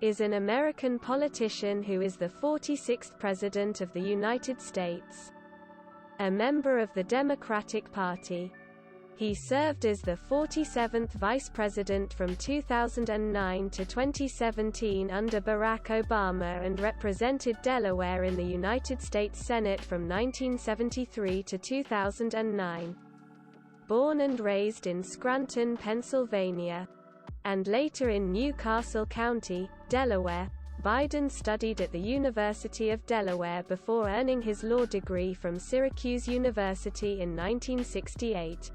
is an American politician who is the 46th President of the United States. A member of the Democratic Party. He served as the 47th Vice President from 2009 to 2017 under Barack Obama and represented Delaware in the United States Senate from 1973 to 2009. Born and raised in Scranton, Pennsylvania, and later in Newcastle County, Delaware, Biden studied at the University of Delaware before earning his law degree from Syracuse University in 1968.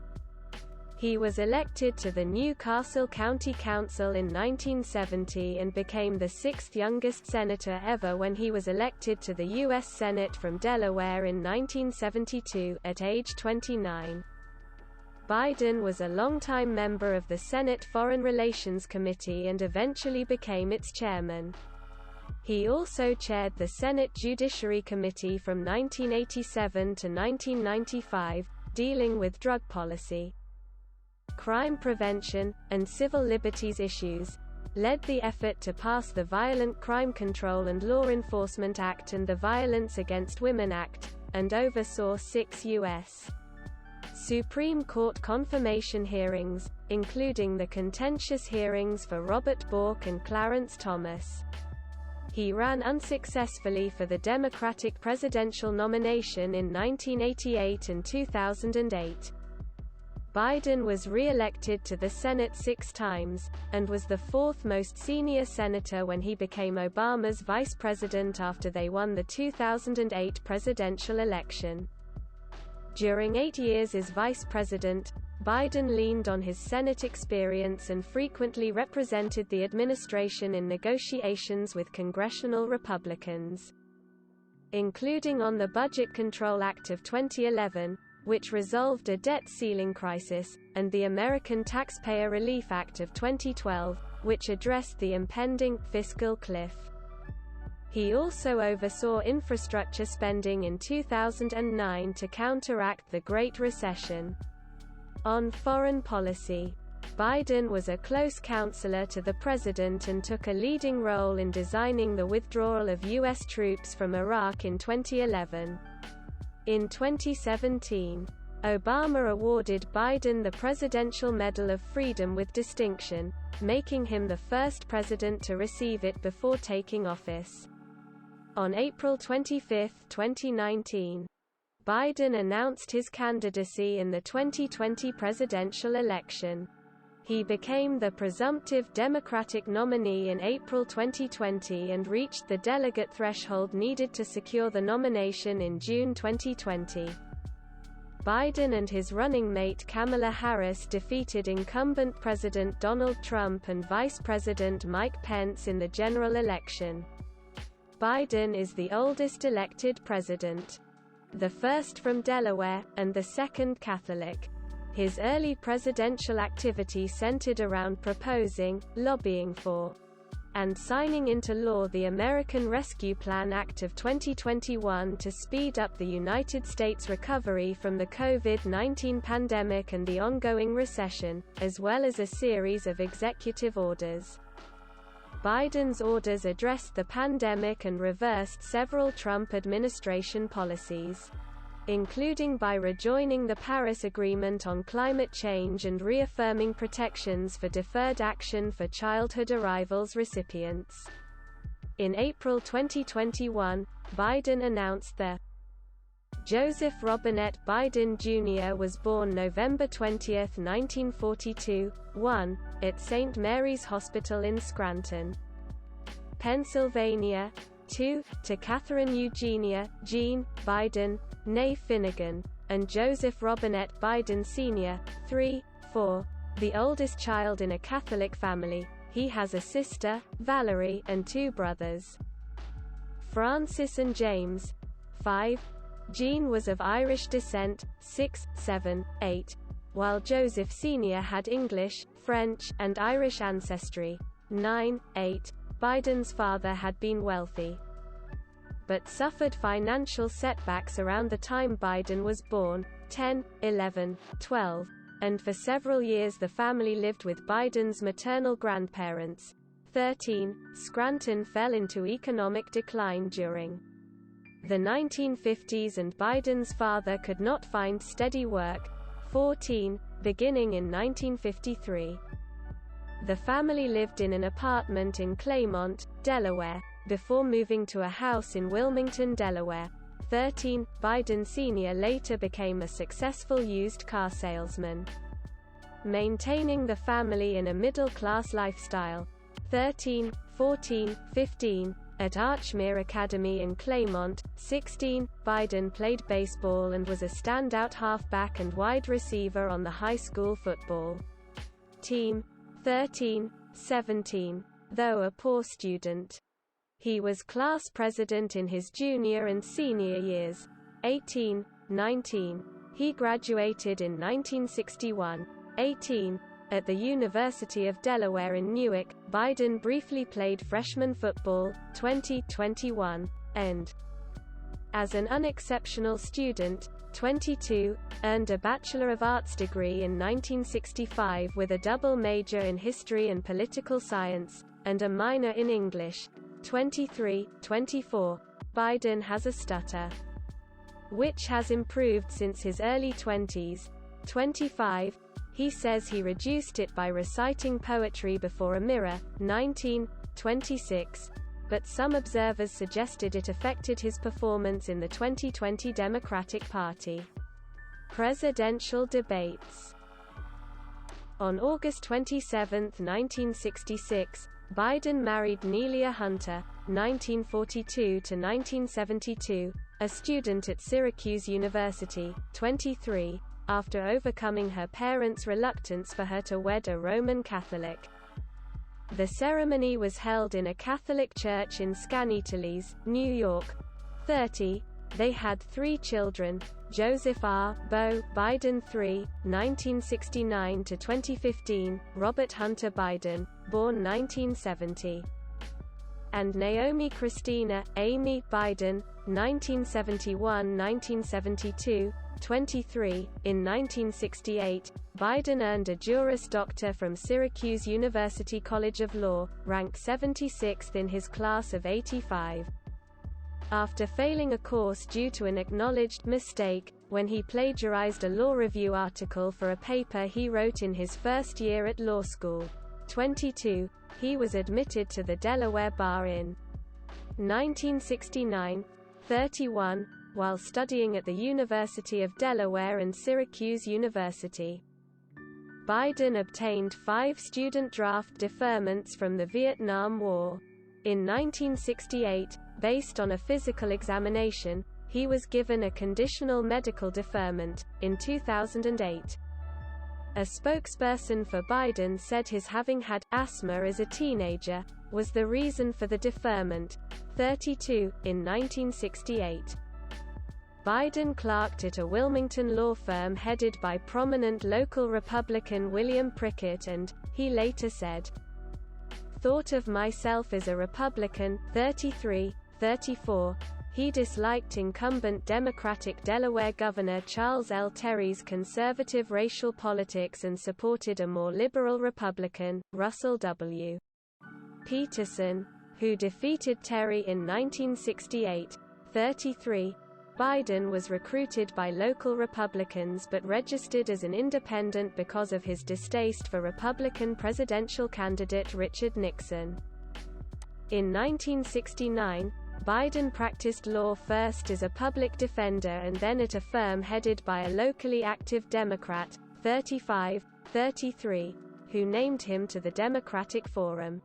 He was elected to the Newcastle County Council in 1970 and became the sixth youngest senator ever when he was elected to the U.S. Senate from Delaware in 1972, at age 29. Biden was a longtime member of the Senate Foreign Relations Committee and eventually became its chairman. He also chaired the Senate Judiciary Committee from 1987 to 1995, dealing with drug policy, crime prevention, and civil liberties issues, led the effort to pass the Violent Crime Control and Law Enforcement Act and the Violence Against Women Act, and oversaw 6 U.S. Supreme Court confirmation hearings, including the contentious hearings for Robert Bork and Clarence Thomas. He ran unsuccessfully for the Democratic presidential nomination in 1988 and 2008. Biden was re-elected to the Senate 6 times, and was the 4th most senior senator when he became Obama's vice president after they won the 2008 presidential election. During 8 years as vice president, Biden leaned on his Senate experience and frequently represented the administration in negotiations with congressional Republicans, including on the Budget Control Act of 2011, which resolved a debt ceiling crisis, and the American Taxpayer Relief Act of 2012, which addressed the impending fiscal cliff. He also oversaw infrastructure spending in 2009 to counteract the Great Recession. On foreign policy, Biden was a close counselor to the president and took a leading role in designing the withdrawal of U.S. troops from Iraq in 2011. In 2017, Obama awarded Biden the Presidential Medal of Freedom with distinction, making him the first president to receive it before taking office. On April 25, 2019, Biden announced his candidacy in the 2020 presidential election. He became the presumptive Democratic nominee in April 2020 and reached the delegate threshold needed to secure the nomination in June 2020. Biden and his running mate Kamala Harris defeated incumbent President Donald Trump and Vice President Mike Pence in the general election. Biden is the oldest elected president, the first from Delaware, and the second Catholic. His early presidential activity centered around proposing, lobbying for, and signing into law the American Rescue Plan Act of 2021 to speed up the United States recovery from the COVID-19 pandemic and the ongoing recession, as well as a series of executive orders. Biden's orders addressed the pandemic and reversed several Trump administration policies, including by rejoining the Paris Agreement on climate change and reaffirming protections for deferred action for childhood arrivals recipients. In April 2021, Biden announced the Joseph Robinette Biden Jr. was born November 20, 1942, 1, at St. Mary's Hospital in Scranton, Pennsylvania, 2, to Catherine Eugenia, Jean, Biden, née Finnegan, and Joseph Robinette Biden Sr., 3, 4, the oldest child in a Catholic family. He has a sister, Valerie, and 2 brothers, Francis and James, 5. Jean was of Irish descent, 6, 7, 8, while Joseph Sr. had English, French, and Irish ancestry, 9, 8. Biden's father had been wealthy, but suffered financial setbacks around the time Biden was born, 10, 11, 12, and for several years the family lived with Biden's maternal grandparents, 13. Scranton fell into economic decline during the 1950s and Biden's father could not find steady work. 14. Beginning in 1953. The family lived in an apartment in Claymont, Delaware, before moving to a house in Wilmington, Delaware. 13. Biden Sr. later became a successful used car salesman, maintaining the family in a middle-class lifestyle. 13. 14. 15. At Archmere Academy in Claymont. 16. Biden played baseball and was a standout halfback and wide receiver on the high school football team. 13. 17. Though a poor student, he was class president in his junior and senior years. 18. 19. He graduated in 1961. 18. At the University of Delaware in Newark, Biden briefly played freshman football, 2021, and, as an unexceptional student, 22, earned a Bachelor of Arts degree in 1965 with a double major in History and Political Science, and a minor in English. 23, 24. Biden has a stutter, which has improved since his early 20s. 25. He says he reduced it by reciting poetry before a mirror. 19, 26. But some observers suggested it affected his performance in the 2020 Democratic Party presidential debates. On August 27, 1966, Biden married Nelia Hunter, 1942–1972, a student at Syracuse University. 23. After overcoming her parents' reluctance for her to wed a Roman Catholic. The ceremony was held in a Catholic church in Skaneateles, New York. 30. They had 3 children: Joseph R. Bo Biden III, 1969–2015, Robert Hunter Biden, born 1970, and Naomi Christina Amy Biden, 1971–1972. 23. In 1968, Biden earned a Juris Doctor from Syracuse University College of Law, ranked 76th in his class of 85. After failing a course due to an acknowledged mistake, when he plagiarized a law review article for a paper he wrote in his first year at law school. 22. He was admitted to the Delaware Bar in 1969. 31. While studying at the University of Delaware and Syracuse University, Biden obtained 5 student draft deferments from the Vietnam War. In 1968, based on a physical examination, he was given a conditional medical deferment. In 2008, a spokesperson for Biden said his having had asthma as a teenager was the reason for the deferment. 32. In 1968, Biden clerked at a Wilmington law firm headed by prominent local Republican William Prickett and, he later said, "Thought of myself as a Republican." 33. 34. He disliked incumbent Democratic Delaware Governor Charles L. Terry's conservative racial politics and supported a more liberal Republican, Russell W. Peterson, who defeated Terry in 1968. 33. Biden was recruited by local Republicans but registered as an independent because of his distaste for Republican presidential candidate Richard Nixon. In 1969, Biden practiced law first as a public defender and then at a firm headed by a locally active Democrat, 35, 33, who named him to the Democratic Forum,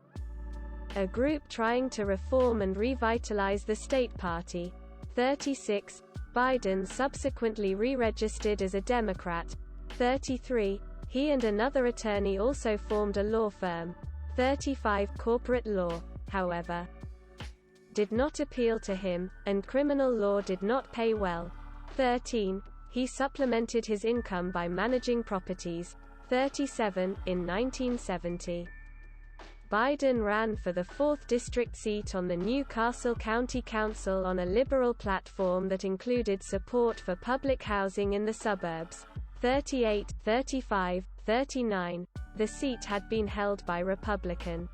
a group trying to reform and revitalize the state party. 36. Biden subsequently re-registered as a Democrat. 33. He and another attorney also formed a law firm. 35. Corporate law, however, did not appeal to him, and criminal law did not pay well. 13. He supplemented his income by managing properties. 37. In 1970, Biden ran for the 4th District seat on the Newcastle County Council on a liberal platform that included support for public housing in the suburbs. 38, 35, 39. The seat had been held by Republican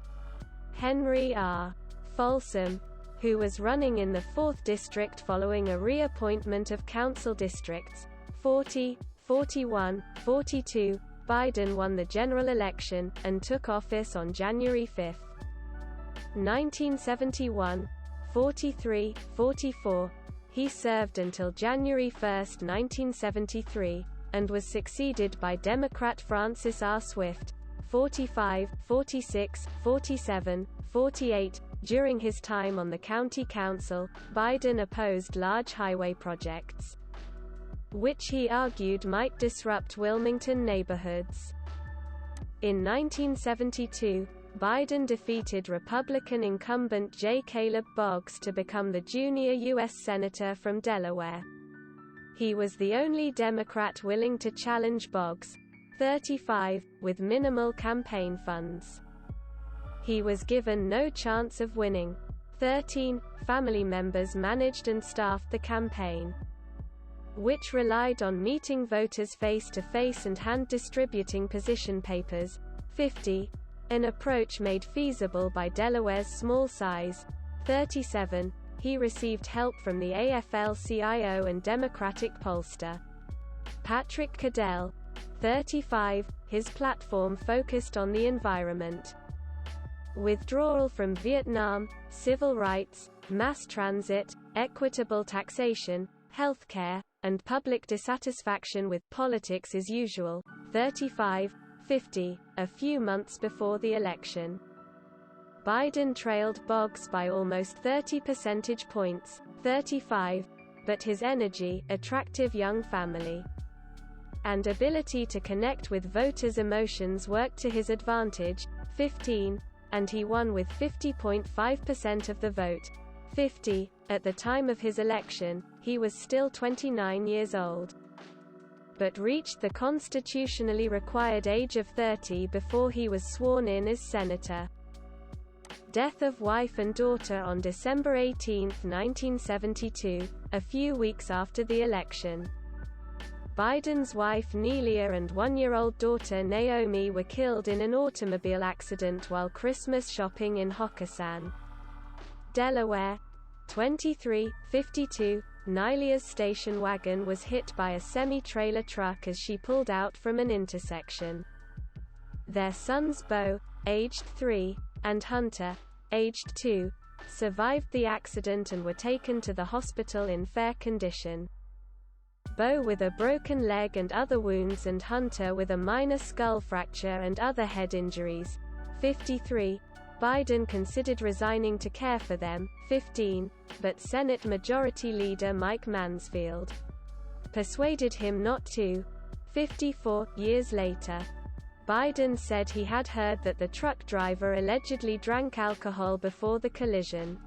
Henry R. Folsom, who was running in the 4th District following a reappointment of council districts 40, 41, 42. Biden won the general election, and took office on January 5, 1971, 43, 44. He served until January 1, 1973, and was succeeded by Democrat Francis R. Swift, 45, 46, 47, 48. During his time on the county council, Biden opposed large highway projects, which he argued might disrupt Wilmington neighborhoods. In 1972, Biden defeated Republican incumbent J. Caleb Boggs to become the junior U.S. Senator from Delaware. He was the only Democrat willing to challenge Boggs, 35, with minimal campaign funds. He was given no chance of winning. 13 family members managed and staffed the campaign, which relied on meeting voters face-to-face and hand-distributing position papers. 50 an approach made feasible by Delaware's small size. 37 he received help from the AFL-CIO and Democratic pollster Patrick Cadell. 35 his platform focused on the environment, withdrawal from Vietnam, civil rights, mass transit, equitable taxation, healthcare, and public dissatisfaction with politics as usual. 35, 50, a few months before the election, Biden trailed Boggs by almost 30 percentage points. 35, but his energy, attractive young family, and ability to connect with voters' emotions worked to his advantage. 15, and he won with 50.5% of the vote. 50, at the time of his election, he was still 29 years old, but reached the constitutionally required age of 30 before he was sworn in as senator. Death of wife and daughter on December 18, 1972, a few weeks after the election. Biden's wife Nelia and one-year-old daughter Naomi were killed in an automobile accident while Christmas shopping in Hockessin, Delaware. 23, 52, Nelia's station wagon was hit by a semi-trailer truck as she pulled out from an intersection. Their sons Bo, aged 3, and Hunter, aged 2, survived the accident and were taken to the hospital in fair condition. Bo with a broken leg and other wounds, and Hunter with a minor skull fracture and other head injuries. 53. Biden considered resigning to care for them. 15. But Senate Majority Leader Mike Mansfield persuaded him not to. 54. Years later, Biden said he had heard that the truck driver allegedly drank alcohol before the collision.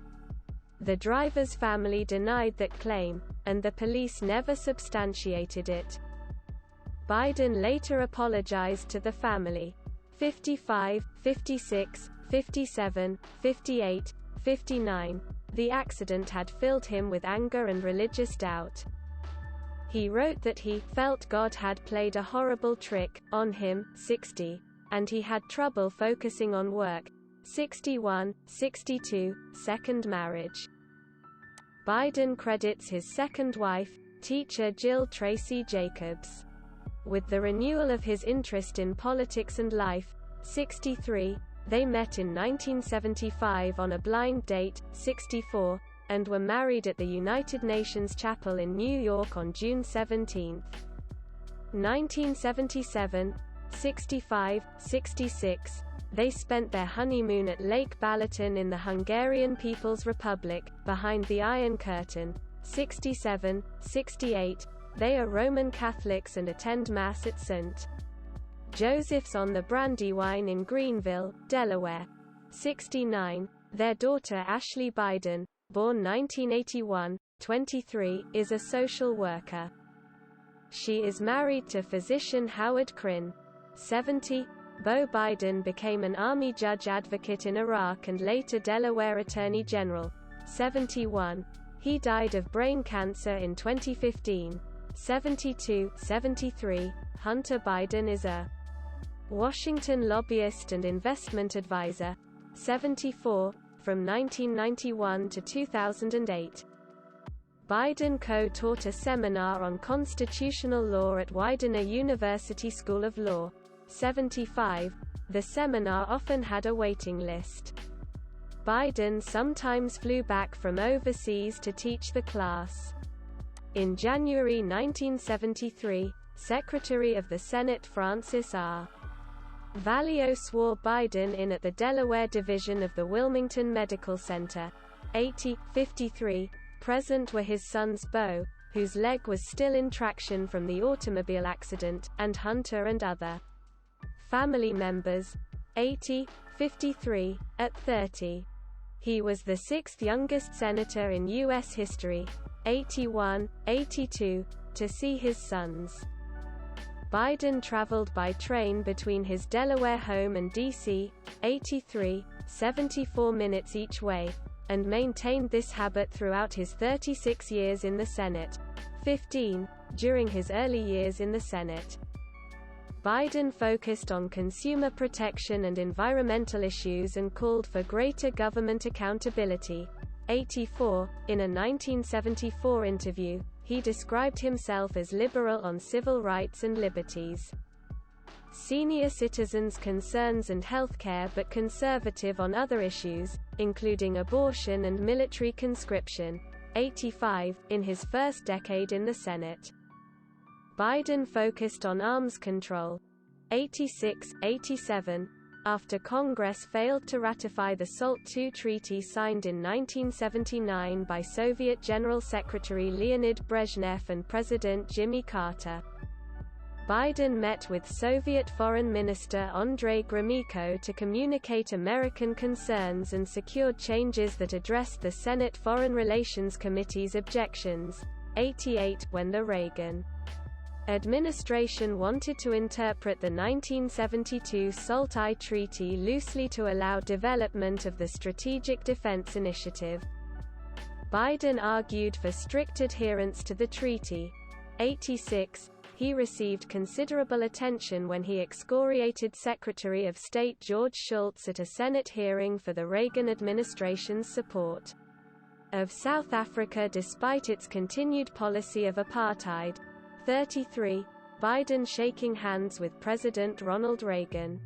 The driver's family denied that claim, and the police never substantiated it. Biden later apologized to the family. 55, 56, 57, 58, 59. The accident had filled him with anger and religious doubt. He wrote that he felt God had played a horrible trick on him. 60. And he had trouble focusing on work. 61, 62, second marriage. Biden credits his second wife, teacher Jill Tracy Jacobs, with the renewal of his interest in politics and life. 63. They met in 1975 on a blind date. 64. And were married at the United Nations Chapel in New York on June 17. 1977. 65, 66. They spent their honeymoon at Lake Balaton in the Hungarian People's Republic, behind the Iron Curtain. 67, 68. They are Roman Catholics and attend Mass at St. Joseph's on the Brandywine in Greenville, Delaware. 69. Their daughter Ashley Biden, born 1981, 23, is a social worker. She is married to physician Howard Kryn. 70. Bo Biden became an Army judge advocate in Iraq and later Delaware Attorney General. 71. He died of brain cancer in 2015. 72, 73. Hunter Biden is a Washington lobbyist and investment advisor. 74, from 1991 to 2008. Biden co-taught a seminar on constitutional law at Widener University School of Law. 75. The seminar often had a waiting list. Biden sometimes flew back from overseas to teach the class. In January 1973, Secretary of the Senate Francis R. Valeo swore Biden in at the Delaware Division of the Wilmington Medical Center. 80. 53. Present were his sons Beau, whose leg was still in traction from the automobile accident, and Hunter and other family members. 80. 53. At 30. He was the sixth youngest senator in U.S. history. 81. 82. To see his sons. Biden traveled by train between his Delaware home and D.C., 83, 74 minutes each way, and maintained this habit throughout his 36 years in the Senate. 15. During his early years in the Senate, Biden focused on consumer protection and environmental issues and called for greater government accountability. 84. In a 1974 interview, he described himself as liberal on civil rights and liberties, senior citizens' concerns and healthcare, but conservative on other issues, including abortion and military conscription. 85. In his first decade in the Senate, Biden focused on arms control. 86. 87. After Congress failed to ratify the SALT II treaty signed in 1979 by Soviet General Secretary Leonid Brezhnev and President Jimmy Carter, Biden met with Soviet Foreign Minister Andrei Gromyko to communicate American concerns and secured changes that addressed the Senate Foreign Relations Committee's objections. 88. When the Reagan administration wanted to interpret the 1972 SALT I treaty loosely to allow development of the Strategic Defense Initiative, Biden argued for strict adherence to the treaty. 86. He received considerable attention when he excoriated Secretary of State George Shultz at a Senate hearing for the Reagan administration's support of South Africa despite its continued policy of apartheid. 33. Biden shaking hands with President Ronald Reagan.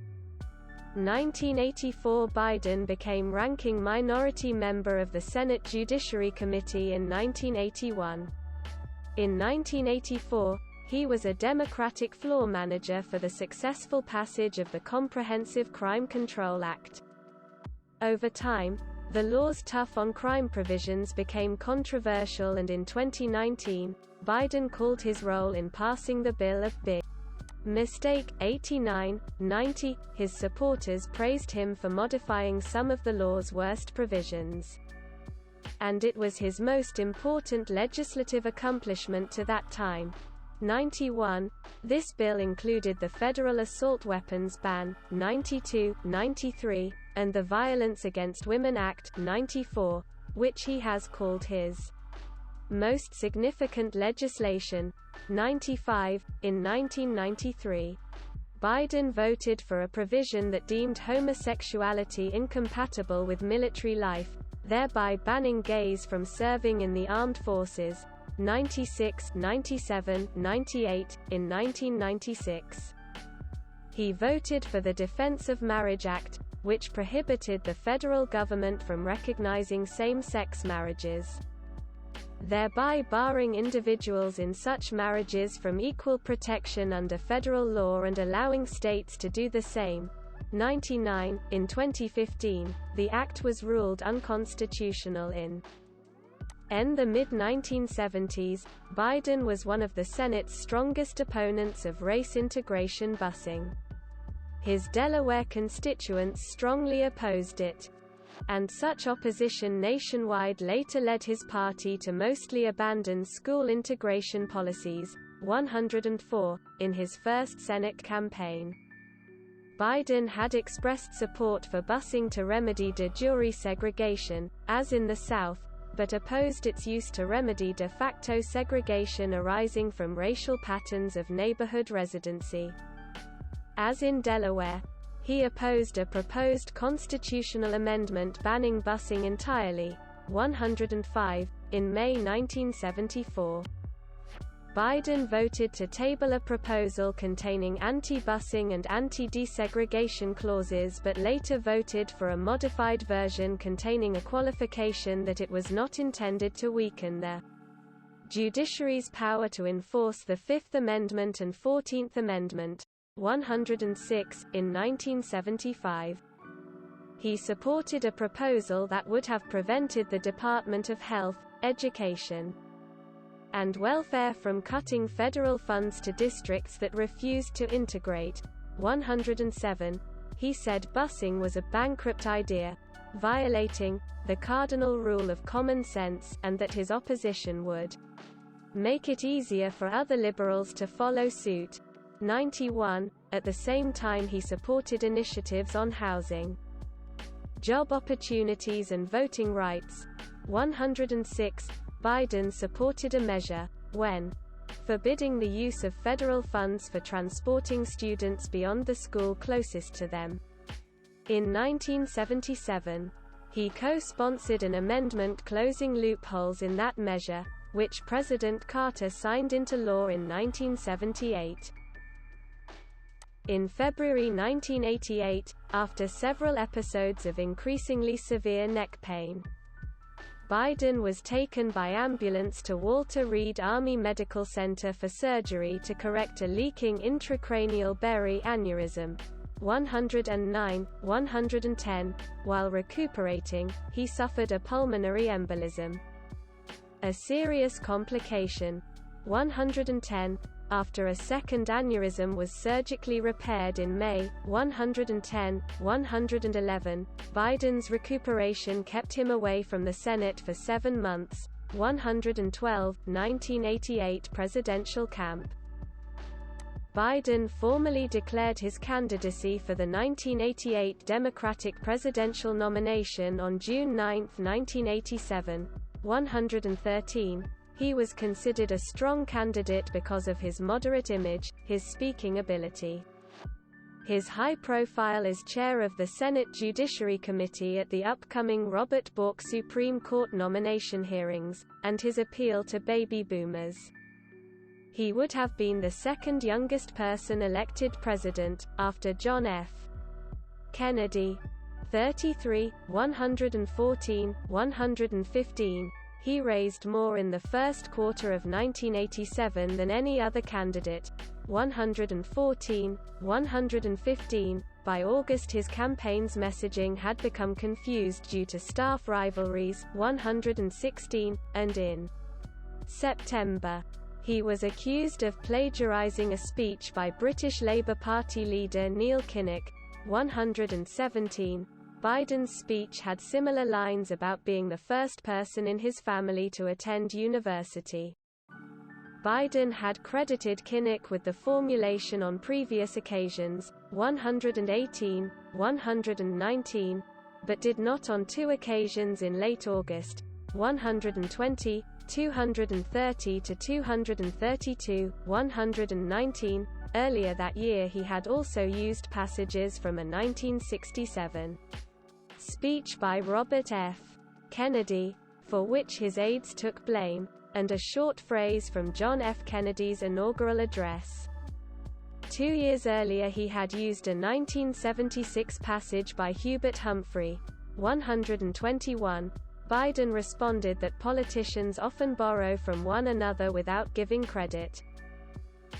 1984 Biden became ranking minority member of the Senate Judiciary Committee in 1981. In 1984, he was a Democratic floor manager for the successful passage of the Comprehensive Crime Control Act. Over time, the law's tough-on-crime provisions became controversial, and in 2019, Biden called his role in passing the bill a big mistake. 89. 90. His supporters praised him for modifying some of the law's worst provisions, and it was his most important legislative accomplishment to that time. 91. This bill included the federal assault weapons ban. 92. 93. And the Violence Against Women Act. 94, which he has called his most significant legislation. 95. In 1993, Biden voted for a provision that deemed homosexuality incompatible with military life, thereby banning gays from serving in the armed forces. 96, 97, 98. In 1996, he voted for the Defense of Marriage Act, which prohibited the federal government from recognizing same-sex marriages, thereby barring individuals in such marriages from equal protection under federal law and allowing states to do the same. 99. In 2015, the act was ruled unconstitutional in the mid-1970s. Biden was one of the Senate's strongest opponents of race integration busing. His Delaware constituents strongly opposed it, and such opposition nationwide later led his party to mostly abandon school integration policies. 104. In his first Senate campaign, Biden had expressed support for busing to remedy de jure segregation, as in the South, but opposed its use to remedy de facto segregation arising from racial patterns of neighborhood residency. As in Delaware, He opposed a proposed constitutional amendment banning busing entirely, 105, in May 1974. Biden voted to table a proposal containing anti-busing and anti-desegregation clauses but later voted for a modified version containing a qualification that it was not intended to weaken the judiciary's power to enforce the Fifth Amendment and 14th Amendment, 106, in 1975. He supported a proposal that would have prevented the Department of Health, Education, and Welfare from cutting federal funds to districts that refused to integrate. 107. He said busing was a bankrupt idea, violating the cardinal rule of common sense, and that his opposition would make it easier for other liberals to follow suit. 91. At the same time he supported initiatives on housing, job opportunities and voting rights. 106. Biden supported a measure, when forbidding the use of federal funds for transporting students beyond the school closest to them. In 1977, he co-sponsored an amendment closing loopholes in that measure, which President Carter signed into law in 1978. In February 1988, after several episodes of increasingly severe neck pain, Biden was taken by ambulance to Walter Reed Army Medical Center for surgery to correct a leaking intracranial berry aneurysm. 109, 110. While recuperating, he suffered a pulmonary embolism, a serious complication. 110. After a second aneurysm was surgically repaired in May. 110, 111. Biden's recuperation kept him away from the Senate for 7 months. 112, 1988 presidential camp. Biden formally declared his candidacy for the 1988 Democratic presidential nomination on June 9, 1987. 113. He was considered a strong candidate because of his moderate image, his speaking ability, his high profile as chair of the Senate Judiciary Committee at the upcoming Robert Bork Supreme Court nomination hearings, and his appeal to baby boomers. He would have been the second youngest person elected president, after John F. Kennedy. 33, 114, 115. He raised more in the first quarter of 1987 than any other candidate. 114, 115. By August his campaign's messaging had become confused due to staff rivalries. 116, and in September, he was accused of plagiarizing a speech by British Labour Party leader Neil Kinnock. 117. Biden's speech had similar lines about being the first person in his family to attend university. Biden had credited Kinnock with the formulation on previous occasions, 118, 119, but did not on 2 occasions in late August, 120, 230 to 232, 119. Earlier that year he had also used passages from a 1967 speech by Robert F. Kennedy, for which his aides took blame, and a short phrase from John F. Kennedy's inaugural address. 2 years earlier he had used a 1976 passage by Hubert Humphrey. 121. Biden responded that politicians often borrow from one another without giving credit,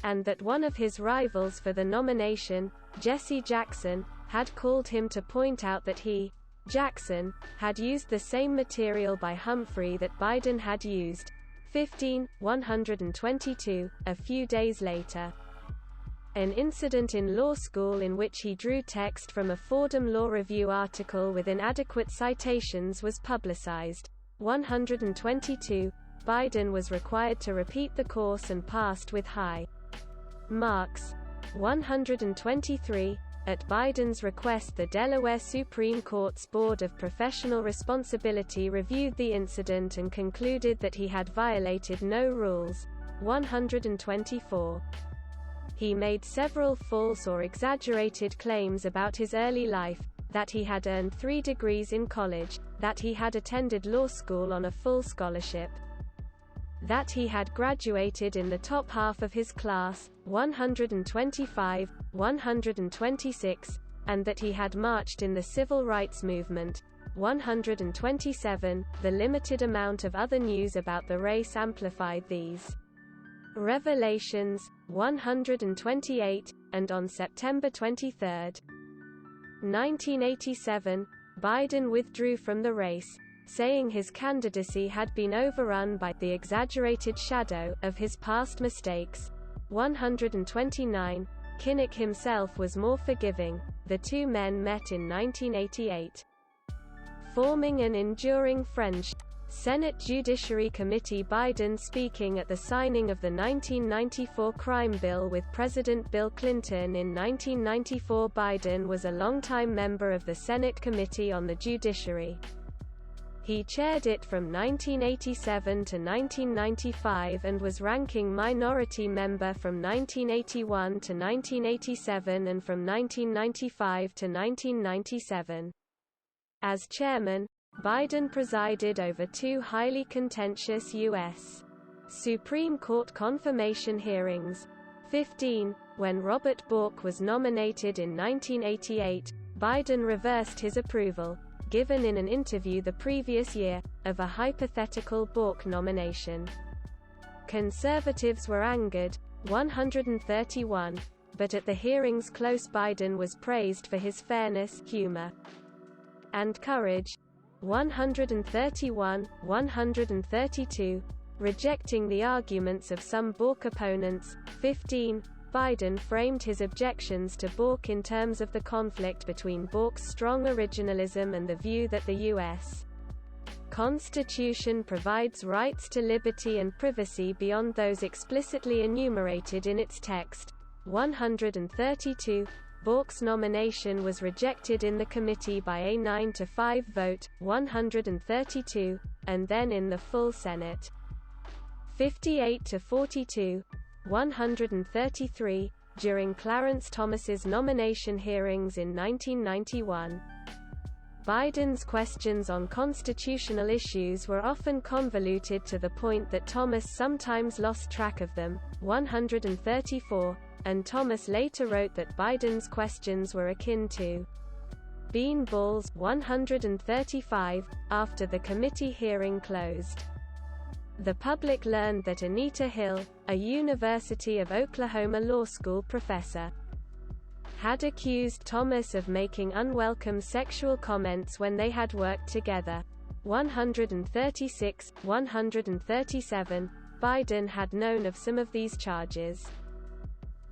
and that one of his rivals for the nomination, Jesse Jackson, had called him to point out that he, Jackson, had used the same material by Humphrey that Biden had used. 15, 122, a few days later. An incident in law school in which he drew text from a Fordham Law Review article with inadequate citations was publicized. 122. Biden was required to repeat the course and passed with high marks. 123. At Biden's request, the Delaware Supreme Court's Board of Professional Responsibility reviewed the incident and concluded that he had violated no rules. 124. He made several false or exaggerated claims about his early life, that he had earned 3 degrees in college, that he had attended law school on a full scholarship, that he had graduated in the top half of his class, 125, 126, and that he had marched in the civil rights movement, 127. The limited amount of other news about the race amplified these revelations, 128, and on September 23, 1987, Biden withdrew from the race, saying his candidacy had been overrun by the exaggerated shadow of his past mistakes. 129. Kinnock himself was more forgiving. The two men met in 1988, forming an enduring friendship. Senate Judiciary Committee. Biden speaking at the signing of the 1994 crime bill with President Bill Clinton in 1994. Biden was a longtime member of the Senate Committee on the Judiciary. He chaired it from 1987 to 1995 and was ranking minority member from 1981 to 1987 and from 1995 to 1997. As chairman, Biden presided over 2 highly contentious U.S. Supreme Court confirmation hearings. 15. When Robert Bork was nominated in 1988, Biden reversed his approval, given in an interview the previous year, of a hypothetical Bork nomination. Conservatives were angered, 131, but at the hearings close Biden was praised for his fairness, humor, and courage, 131, 132, rejecting the arguments of some Bork opponents. 15. Biden framed his objections to Bork in terms of the conflict between Bork's strong originalism and the view that the U.S. Constitution provides rights to liberty and privacy beyond those explicitly enumerated in its text. 132. Bork's nomination was rejected in the committee by a 9-5 vote, 132, and then in the full Senate, 58-42, 133, during Clarence Thomas's nomination hearings in 1991. Biden's questions on constitutional issues were often convoluted to the point that Thomas sometimes lost track of them. 134, and Thomas later wrote that Biden's questions were akin to beanballs. 135, after the committee hearing closed, the public learned that Anita Hill, a University of Oklahoma Law School professor, had accused Thomas of making unwelcome sexual comments when they had worked together. 136, 137, Biden had known of some of these charges,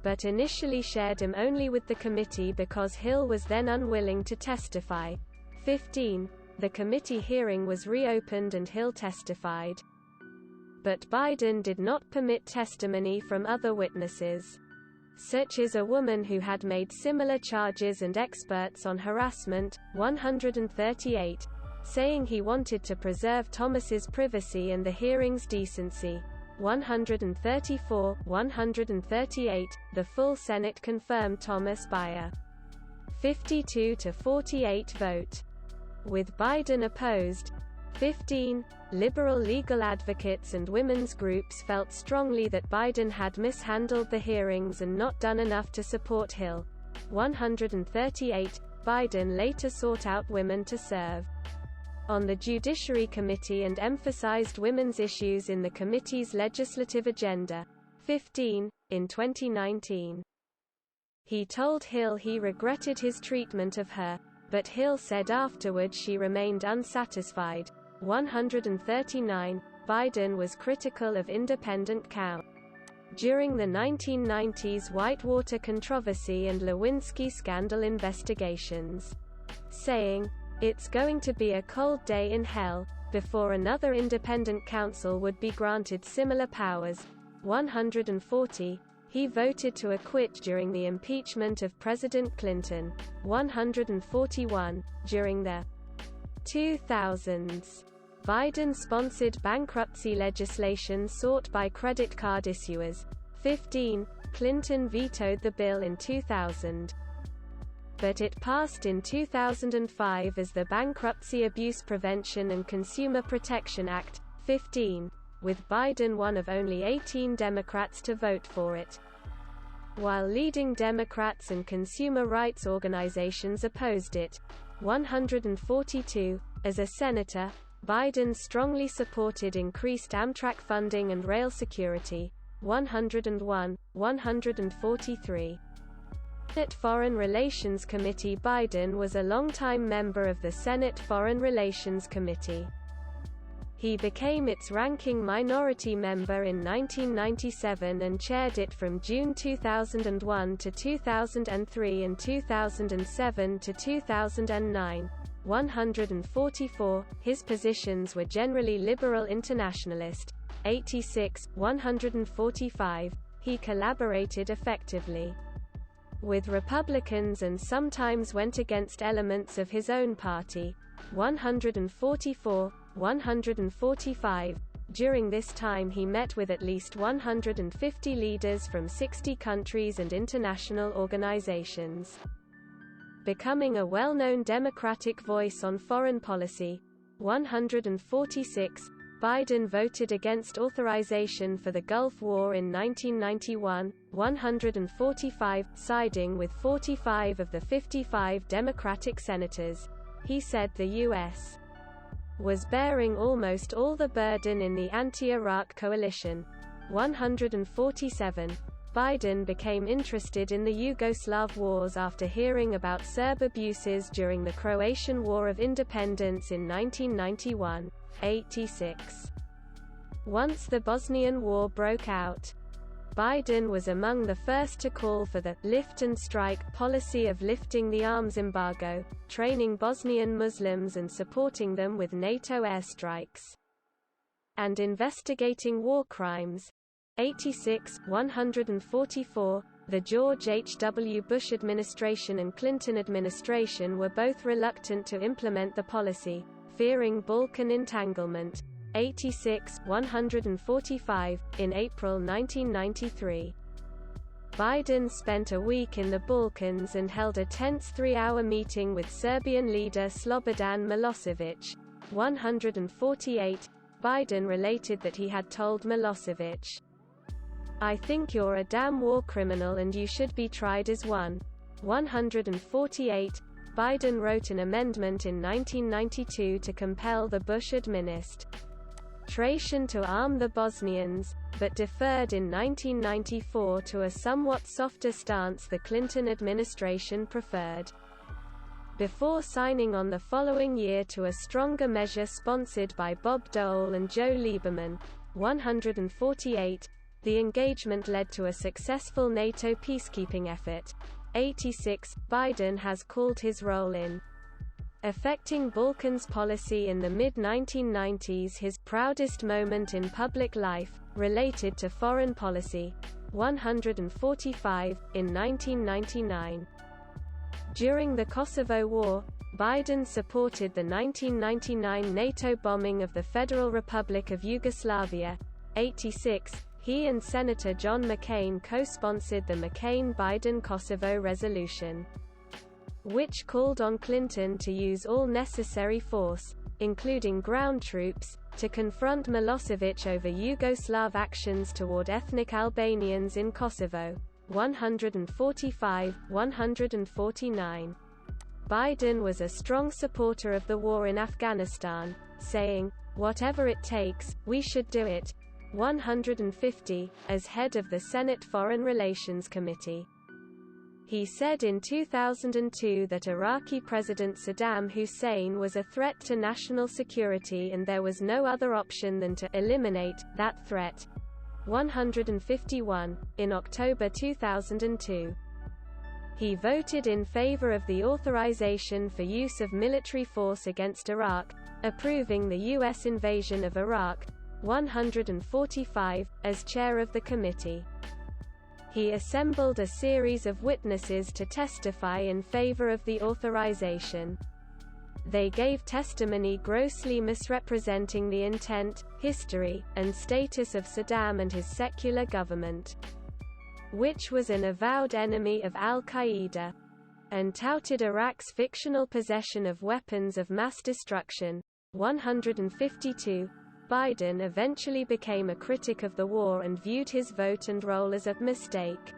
but initially shared them only with the committee because Hill was then unwilling to testify. 15. The committee hearing was reopened and Hill testified, but Biden did not permit testimony from other witnesses, such as a woman who had made similar charges and experts on harassment. 138, saying he wanted to preserve Thomas's privacy and the hearing's decency. 134, 138, the full Senate confirmed Thomas by a 52-48 vote, with Biden opposed. 15. Liberal legal advocates and women's groups felt strongly that Biden had mishandled the hearings and not done enough to support Hill. 138. Biden later sought out women to serve on the Judiciary Committee and emphasized women's issues in the committee's legislative agenda. 15. In 2019, he told Hill he regretted his treatment of her, but Hill said afterward she remained unsatisfied. 139. Biden was critical of independent counsel during the 1990s Whitewater controversy and Lewinsky scandal investigations, saying, "It's going to be a cold day in hell," before another independent counsel would be granted similar powers. 140. He voted to acquit during the impeachment of President Clinton. 141. During the 2000s, Biden-sponsored bankruptcy legislation sought by credit card issuers. 15. Clinton vetoed the bill in 2000. But it passed in 2005 as the Bankruptcy Abuse Prevention and Consumer Protection Act, 15, with Biden one of only 18 Democrats to vote for it. While leading Democrats and consumer rights organizations opposed it, 142, as a senator, Biden strongly supported increased Amtrak funding and rail security, 101, 143. Senate Foreign Relations Committee. Biden was a longtime member of the Senate Foreign Relations Committee. He became its ranking minority member in 1997 and chaired it from June 2001 to 2003 and 2007 to 2009. 144. His positions were generally liberal internationalist. 86, 145. He collaborated effectively with Republicans and sometimes went against elements of his own party. 144, 145. During this time he met with at least 150 leaders from 60 countries and international organizations. Becoming a well-known Democratic voice on foreign policy. 146. Biden voted against authorization for the Gulf War in 1991, 145, siding with 45 of the 55 Democratic senators. He said the U.S. was bearing almost all the burden in the anti-Iraq coalition. 147. Biden became interested in the Yugoslav wars after hearing about Serb abuses during the Croatian War of Independence in 1991. 86. Once the Bosnian War broke out, Biden was among the first to call for the lift and strike policy of lifting the arms embargo, training Bosnian Muslims and supporting them with NATO airstrikes, and investigating war crimes. 86, 144. The George H.W. Bush administration and Clinton administration were both reluctant to implement the policy, fearing Balkan entanglement. 86, 145. In April 1993, Biden spent a week in the Balkans and held a tense 3-hour meeting with Serbian leader Slobodan Milosevic. 148. Biden related that he had told Milosevic, "I think you're a damn war criminal and you should be tried as one." 148. Biden wrote an amendment in 1992 to compel the Bush administration to arm the Bosnians, but deferred in 1994 to a somewhat softer stance the Clinton administration preferred, before signing on the following year to a stronger measure sponsored by Bob Dole and Joe Lieberman. 148. The engagement led to a successful NATO peacekeeping effort. 86. Biden has called his role in affecting Balkans policy in the mid-1990s his proudest moment in public life, related to foreign policy. 145. In 1999, during the Kosovo War, Biden supported the 1999 NATO bombing of the Federal Republic of Yugoslavia. 86. He and Senator John McCain co-sponsored the McCain-Biden-Kosovo resolution, which called on Clinton to use all necessary force, including ground troops, to confront Milosevic over Yugoslav actions toward ethnic Albanians in Kosovo. 145, 149. Biden was a strong supporter of the war in Afghanistan, saying, "Whatever it takes, we should do it." 150. As head of the Senate Foreign Relations Committee, he said in 2002 that Iraqi President Saddam Hussein was a threat to national security and there was no other option than to eliminate that threat. 151. In October 2002, he voted in favor of the authorization for use of military force against Iraq, approving the U.S. invasion of Iraq. 145. As chair of the committee, he assembled a series of witnesses to testify in favor of the authorization. They gave testimony grossly misrepresenting the intent, history, and status of Saddam and his secular government. which was an avowed enemy of al-Qaeda, and touted Iraq's fictional possession of weapons of mass destruction. 152. Biden eventually became a critic of the war and viewed his vote and role as a mistake,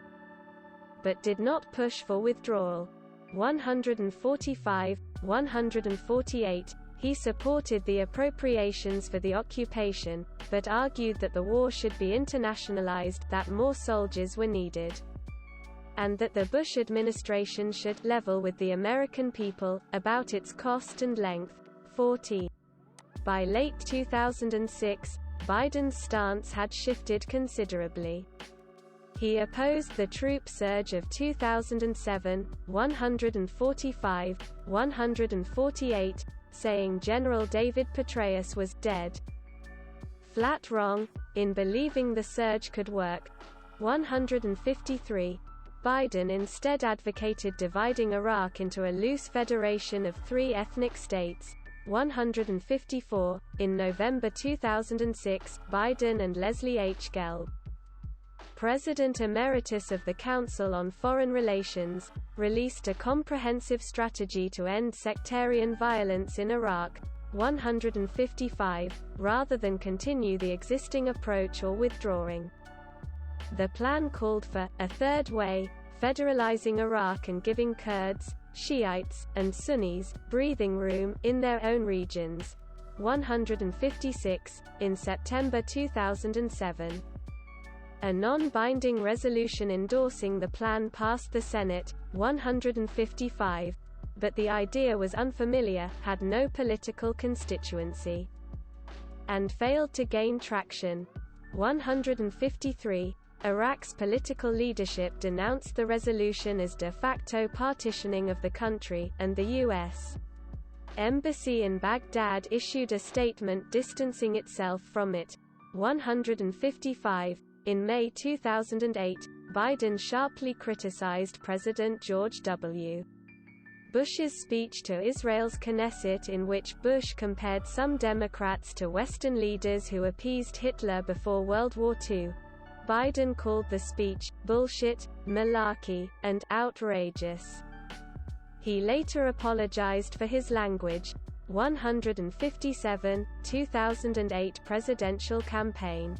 but did not push for withdrawal. 145. 148. He supported the appropriations for the occupation, but argued that the war should be internationalized, that more soldiers were needed, and that the Bush administration should level with the American people about its cost and length. 40. By late 2006, Biden's stance had shifted considerably. He opposed the troop surge of 2007, 145, 148, saying General David Petraeus was dead flat wrong in believing the surge could work. 153. Biden instead advocated dividing Iraq into a loose federation of 3 ethnic states. 154. In November 2006, Biden and Leslie H. Gelb, President Emeritus of the Council on Foreign Relations, released a comprehensive strategy to end sectarian violence in Iraq. 155. Rather than continue the existing approach or withdrawing, the plan called for a third way, federalizing Iraq and giving Kurds, Shiites, and Sunnis breathing room in their own regions. 156. In September 2007, a non-binding resolution endorsing the plan passed the Senate. 155. But the idea was unfamiliar, had no political constituency, and failed to gain traction. 153. Iraq's political leadership denounced the resolution as de facto partitioning of the country, and the U.S. Embassy in Baghdad issued a statement distancing itself from it. 155. In May 2008, Biden sharply criticized President George W. Bush's speech to Israel's Knesset, in which Bush compared some Democrats to Western leaders who appeased Hitler before World War II. Biden called the speech bullshit, malarkey, and outrageous. He later apologized for his language. 157. 2008 presidential campaign.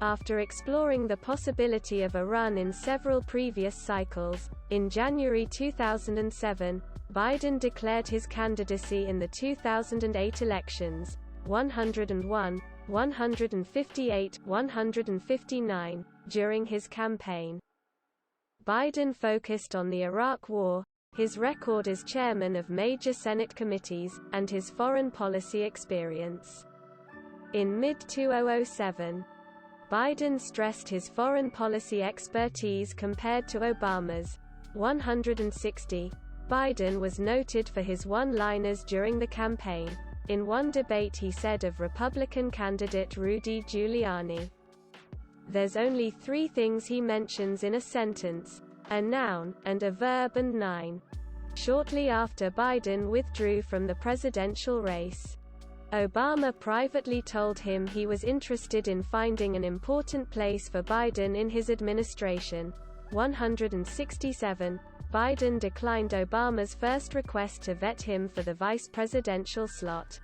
After exploring the possibility of a run in several previous cycles, in January 2007, Biden declared his candidacy in the 2008 elections. 101, 158, 159. During his campaign, Biden focused on the Iraq War, his record as chairman of major Senate committees, and his foreign policy experience. In mid-2007, Biden stressed his foreign policy expertise compared to Obama's. 160. Biden was noted for his one-liners during the campaign. In one debate he said of Republican candidate Rudy Giuliani, "There's only 3 things he mentions in a sentence: a noun, and a verb and 9. Shortly after Biden withdrew from the presidential race, Obama privately told him he was interested in finding an important place for Biden in his administration. 167. Biden declined Obama's first request to vet him for the vice presidential slot,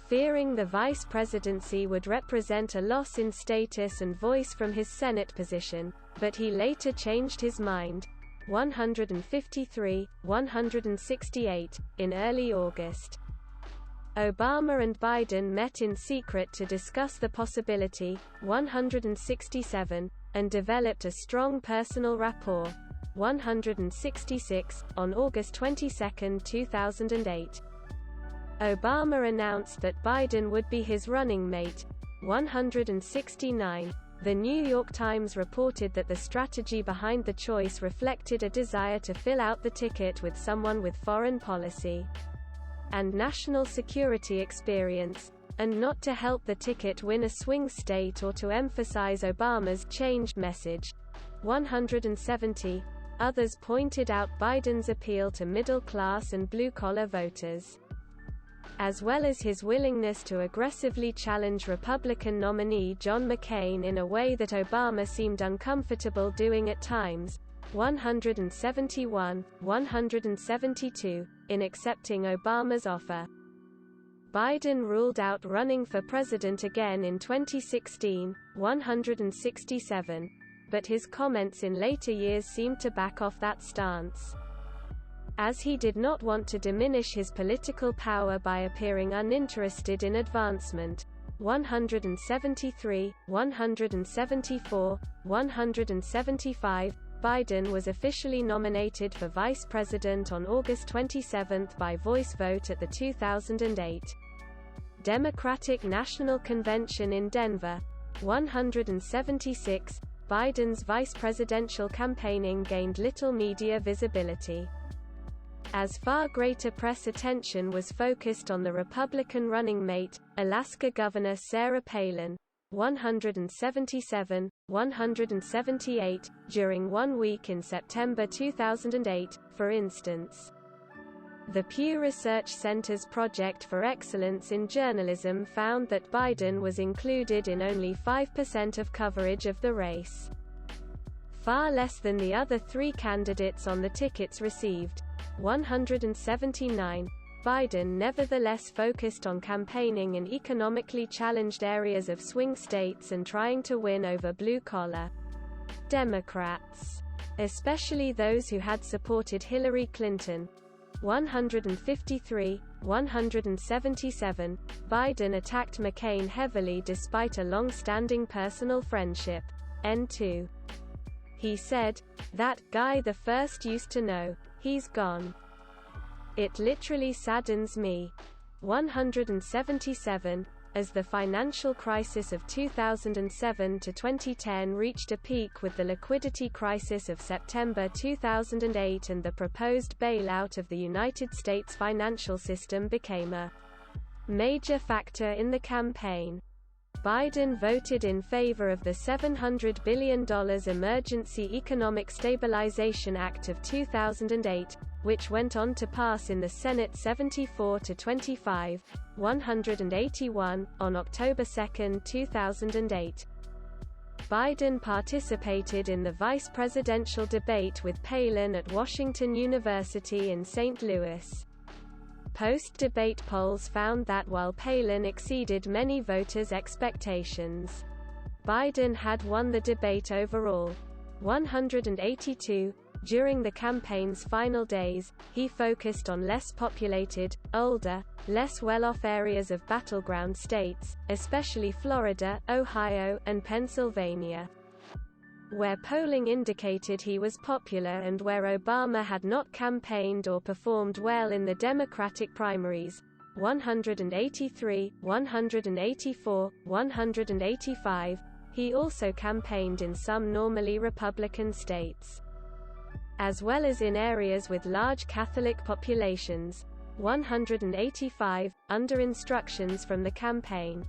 fearing the vice presidency would represent a loss in status and voice from his Senate position, but he later changed his mind. 153. 168. In early August, Obama and Biden met in secret to discuss the possibility. 167. And developed a strong personal rapport. 166. On August 22, 2008, Obama announced that Biden would be his running mate. 169. The New York Times reported that the strategy behind the choice reflected a desire to fill out the ticket with someone with foreign policy and national security experience, and not to help the ticket win a swing state or to emphasize Obama's change message. 170. Others pointed out Biden's appeal to middle-class and blue-collar voters. as well as his willingness to aggressively challenge Republican nominee John McCain in a way that Obama seemed uncomfortable doing at times, 171, 172, in accepting Obama's offer. Biden ruled out running for president again in 2016, 167, but his comments in later years seemed to back off that stance. As he did not want to diminish his political power by appearing uninterested in advancement, 173, 174, 175, Biden was officially nominated for vice president on August 27 by voice vote at the 2008 Democratic National Convention in Denver. 176, Biden's vice presidential campaigning gained little media visibility, as far greater press attention was focused on the Republican running mate, Alaska Governor Sarah Palin. 177, 178, during 1 week in September 2008, for instance. The Pew Research Center's Project for Excellence in Journalism found that Biden was included in only 5% of coverage of the race, far less than the other three candidates on the tickets received. 179, Biden nevertheless focused on campaigning in economically challenged areas of swing states and trying to win over blue-collar Democrats, especially those who had supported Hillary Clinton. 153, 177, Biden attacked McCain heavily despite a long-standing personal friendship. N2. He said, "That guy the first used to know. He's gone. It literally saddens me." 177, as the financial crisis of 2007 to 2010 reached a peak with the liquidity crisis of September 2008 and the proposed bailout of the United States financial system became a major factor in the campaign. Biden voted in favor of the $700 billion Emergency Economic Stabilization Act of 2008, which went on to pass in the Senate 74-25, 181, on October 2, 2008. Biden participated in the vice presidential debate with Palin at Washington University in St. Louis. Post-debate polls found that while Palin exceeded many voters' expectations, Biden had won the debate overall. 182. During the campaign's final days, he focused on less populated, older, less well-off areas of battleground states, especially Florida, Ohio, and Pennsylvania, where polling indicated he was popular and where Obama had not campaigned or performed well in the Democratic primaries. 183, 184, 185. He also campaigned in some normally Republican states, as well as in areas with large Catholic populations. 185, under instructions from the campaign,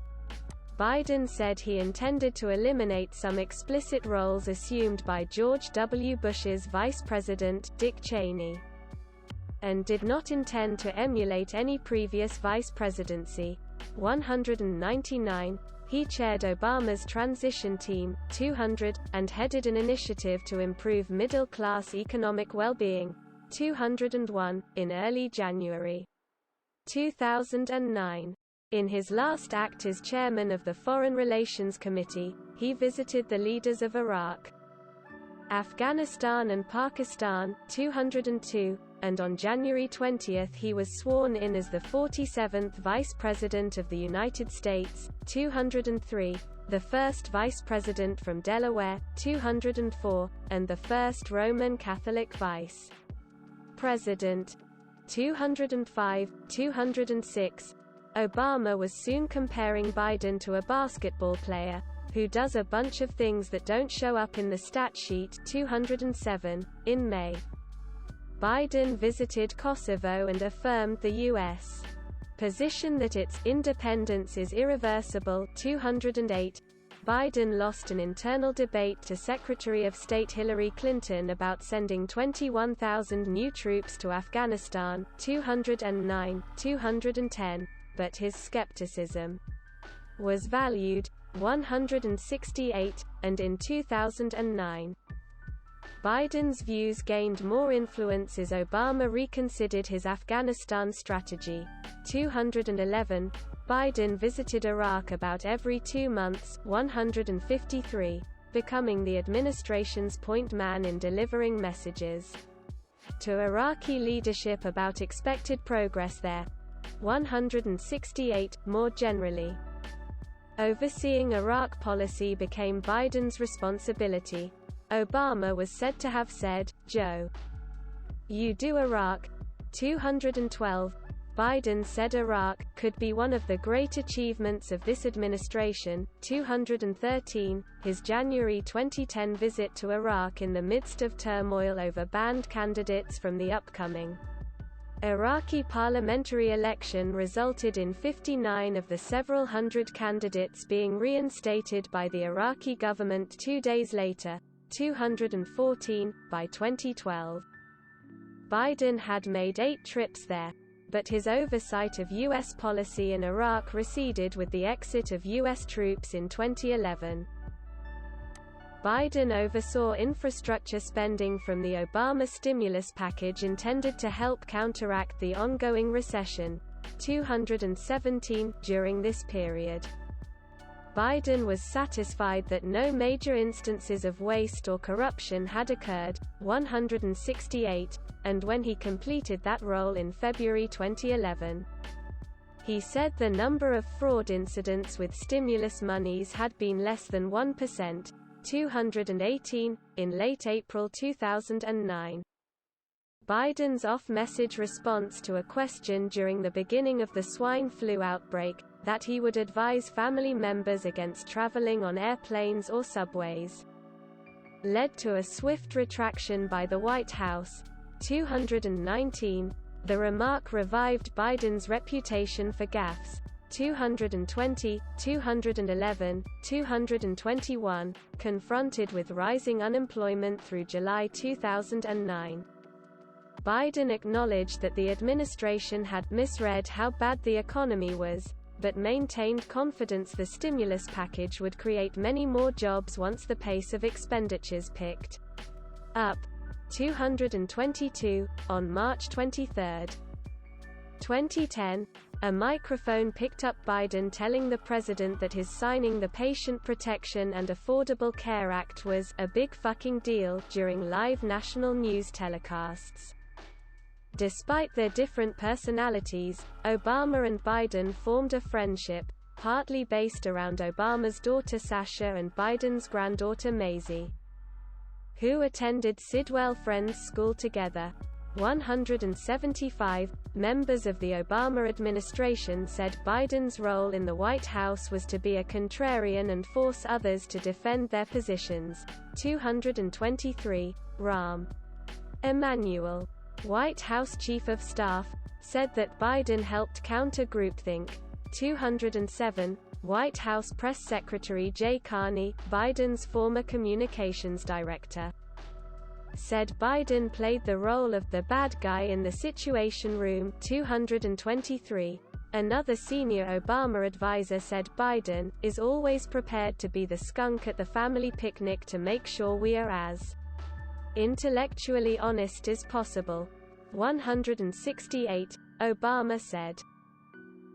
Biden said he intended to eliminate some explicit roles assumed by George W. Bush's vice president, Dick Cheney, and did not intend to emulate any previous vice presidency. 199, he chaired Obama's transition team, 200, and headed an initiative to improve middle-class economic well-being, 201, in early January 2009. In his last act as chairman of the Foreign Relations Committee, he visited the leaders of Iraq, Afghanistan and Pakistan, 202, and on January 20 he was sworn in as the 47th Vice President of the United States, 203, the first Vice President from Delaware, 204, and the first Roman Catholic Vice President, 205, 206. Obama was soon comparing Biden to a basketball player, who does a bunch of things that don't show up in the stat sheet, 207. In May, Biden visited Kosovo and affirmed the U.S. position that its independence is irreversible, 208. Biden lost an internal debate to Secretary of State Hillary Clinton about sending 21,000 new troops to Afghanistan, 209, 210, but his skepticism was valued 168, and in 2009. Biden's views gained more influence as Obama reconsidered his Afghanistan strategy. 211. Biden visited Iraq about every 2 months, 153, becoming the administration's point man in delivering messages to Iraqi leadership about expected progress there. 168. More generally, overseeing Iraq policy became Biden's responsibility. Obama was said to have said, "Joe, you do Iraq." 212. Biden said Iraq could be one of the great achievements of this administration. 213. His January 2010 visit to Iraq in the midst of turmoil over banned candidates from the upcoming Iraqi parliamentary election resulted in 59 of the several hundred candidates being reinstated by the Iraqi government 2 days later. 214. By 2012, Biden had made 8 trips there, but his oversight of U.S. policy in Iraq receded with the exit of U.S. troops in 2011. Biden oversaw infrastructure spending from the Obama stimulus package intended to help counteract the ongoing recession. 217. During this period, Biden was satisfied that no major instances of waste or corruption had occurred. 168. And when he completed that role in February 2011, he said the number of fraud incidents with stimulus monies had been less than 1%. 218. In late April 2009, Biden's off-message response to a question during the beginning of the swine flu outbreak, that he would advise family members against traveling on airplanes or subways, led to a swift retraction by the White House. 219. The remark revived Biden's reputation for gaffes. 220, 211, 221. Confronted with rising unemployment through July 2009, Biden acknowledged that the administration had misread how bad the economy was, but maintained confidence the stimulus package would create many more jobs once the pace of expenditures picked up. 222. On March 23, 2010, a microphone picked up Biden telling the president that his signing the Patient Protection and Affordable Care Act was a big fucking deal during live national news telecasts. Despite their different personalities, Obama and Biden formed a friendship, partly based around Obama's daughter Sasha and Biden's granddaughter Maisie, who attended Sidwell Friends School together. 175. Members of the Obama administration said Biden's role in the White House was to be a contrarian and force others to defend their positions. 223. Rahm Emanuel, White House Chief of Staff, said that Biden helped counter groupthink. 207. White House Press Secretary Jay Carney, Biden's former communications director, said Biden played the role of the bad guy in the Situation Room. 223. Another senior Obama advisor said Biden is always prepared to be the skunk at the family picnic to make sure we are as intellectually honest as possible. 168. Obama said,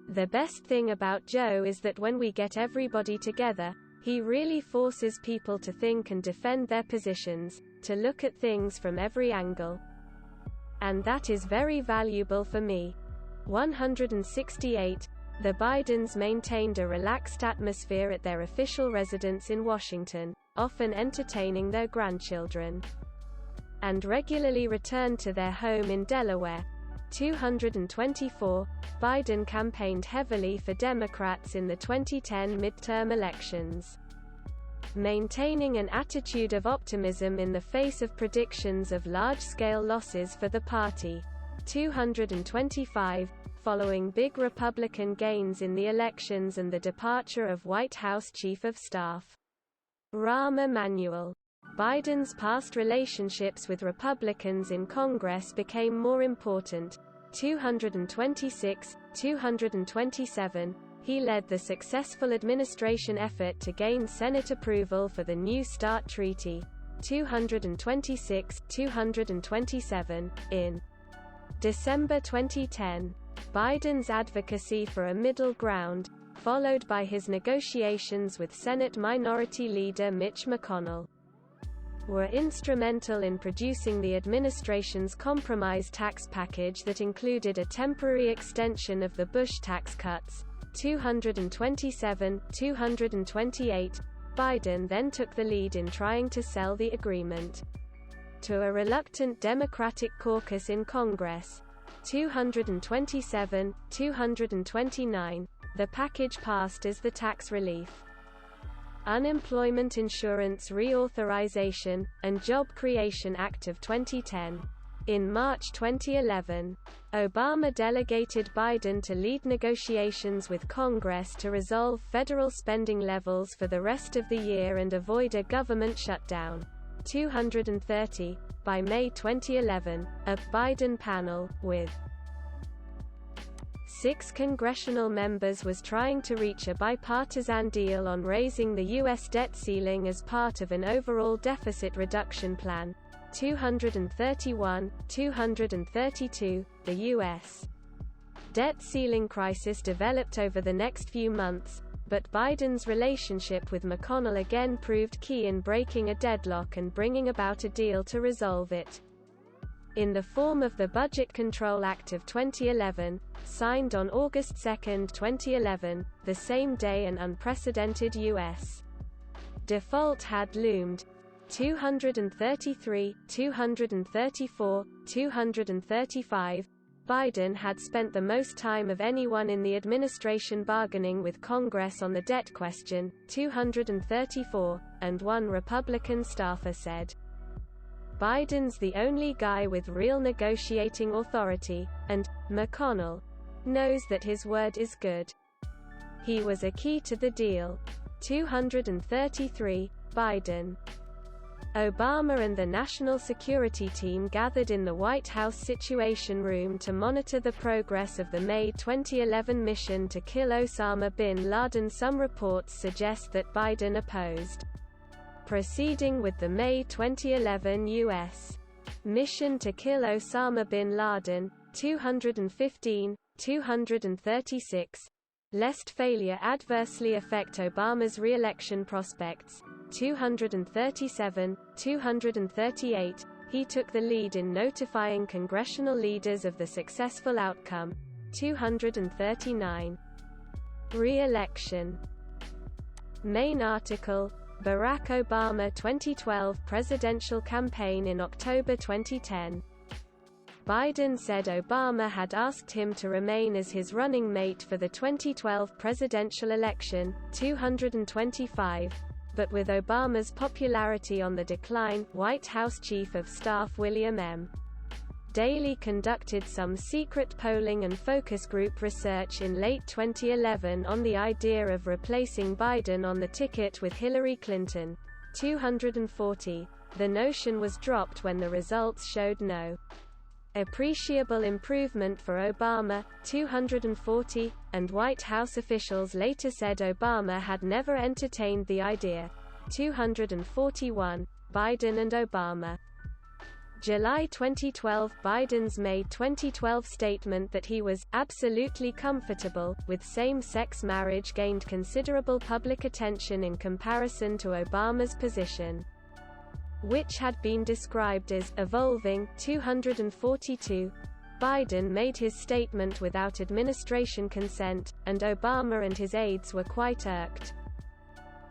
"The best thing about Joe is that when we get everybody together, he really forces people to think and defend their positions, to look at things from every angle. And that is very valuable for me." 168. The Bidens maintained a relaxed atmosphere at their official residence in Washington, often entertaining their grandchildren, and regularly returned to their home in Delaware. 224. Biden campaigned heavily for Democrats in the 2010 midterm elections, maintaining an attitude of optimism in the face of predictions of large-scale losses for the party. 225. Following big Republican gains in the elections and the departure of White House Chief of Staff Rahm Emanuel. Biden's past relationships with Republicans in Congress became more important. 226, 227, he led the successful administration effort to gain Senate approval for the New START Treaty. 226, 227, in December 2010. Biden's advocacy for a middle ground, followed by his negotiations with Senate Minority Leader Mitch McConnell, were instrumental in producing the administration's compromise tax package that included a temporary extension of the Bush tax cuts. 227, 228. Biden then took the lead in trying to sell the agreement to a reluctant Democratic caucus in Congress. 227, 229. The package passed as the Tax Relief, Unemployment Insurance Reauthorization, and Job Creation Act of 2010. In March 2011, Obama delegated Biden to lead negotiations with Congress to resolve federal spending levels for the rest of the year and avoid a government shutdown. 230. By May 2011, a Biden panel, with 6 congressional members, was trying to reach a bipartisan deal on raising the U.S. debt ceiling as part of an overall deficit reduction plan. 231, 232. The U.S. debt ceiling crisis developed over the next few months, but Biden's relationship with McConnell again proved key in breaking a deadlock and bringing about a deal to resolve it, in the form of the Budget Control Act of 2011, signed on August 2, 2011, the same day an unprecedented U.S. default had loomed. 233, 234, 235. Biden had spent the most time of anyone in the administration bargaining with Congress on the debt question. 234, and one Republican staffer said, "Biden's the only guy with real negotiating authority, and McConnell knows that his word is good. He was a key to the deal." 233. Biden, Obama and the National Security Team gathered in the White House Situation Room to monitor the progress of the May 2011 mission to kill Osama bin Laden. Some reports suggest that Biden opposed proceeding with the May 2011 U.S. mission to kill Osama bin Laden. 215, 236. Lest failure adversely affect Obama's re-election prospects. 237, 238. He took the lead in notifying congressional leaders of the successful outcome. 239. Re-election. Main article: Barack Obama 2012 presidential campaign. In October 2010, Biden said Obama had asked him to remain as his running mate for the 2012 presidential election. 225. But with Obama's popularity on the decline, White House Chief of Staff William M. Daley conducted some secret polling and focus group research in late 2011 on the idea of replacing Biden on the ticket with Hillary Clinton. 240. The notion was dropped when the results showed no appreciable improvement for Obama. 240, and White House officials later said Obama had never entertained the idea. 241. Biden and Obama. July 2012. Biden's May 2012 statement that he was absolutely comfortable with same-sex marriage gained considerable public attention in comparison to Obama's position, which had been described as evolving. 242. Biden made his statement without administration consent, and Obama and his aides were quite irked,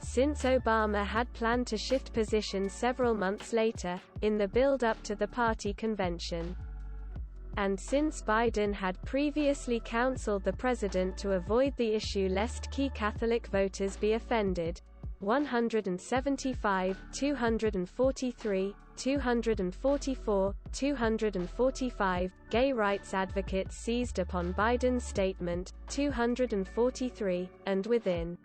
since Obama had planned to shift positions several months later, in the build-up to the party convention. And since Biden had previously counseled the president to avoid the issue lest key Catholic voters be offended. 175, 243, 244, 245. Gay rights advocates seized upon Biden's statement. 243, and within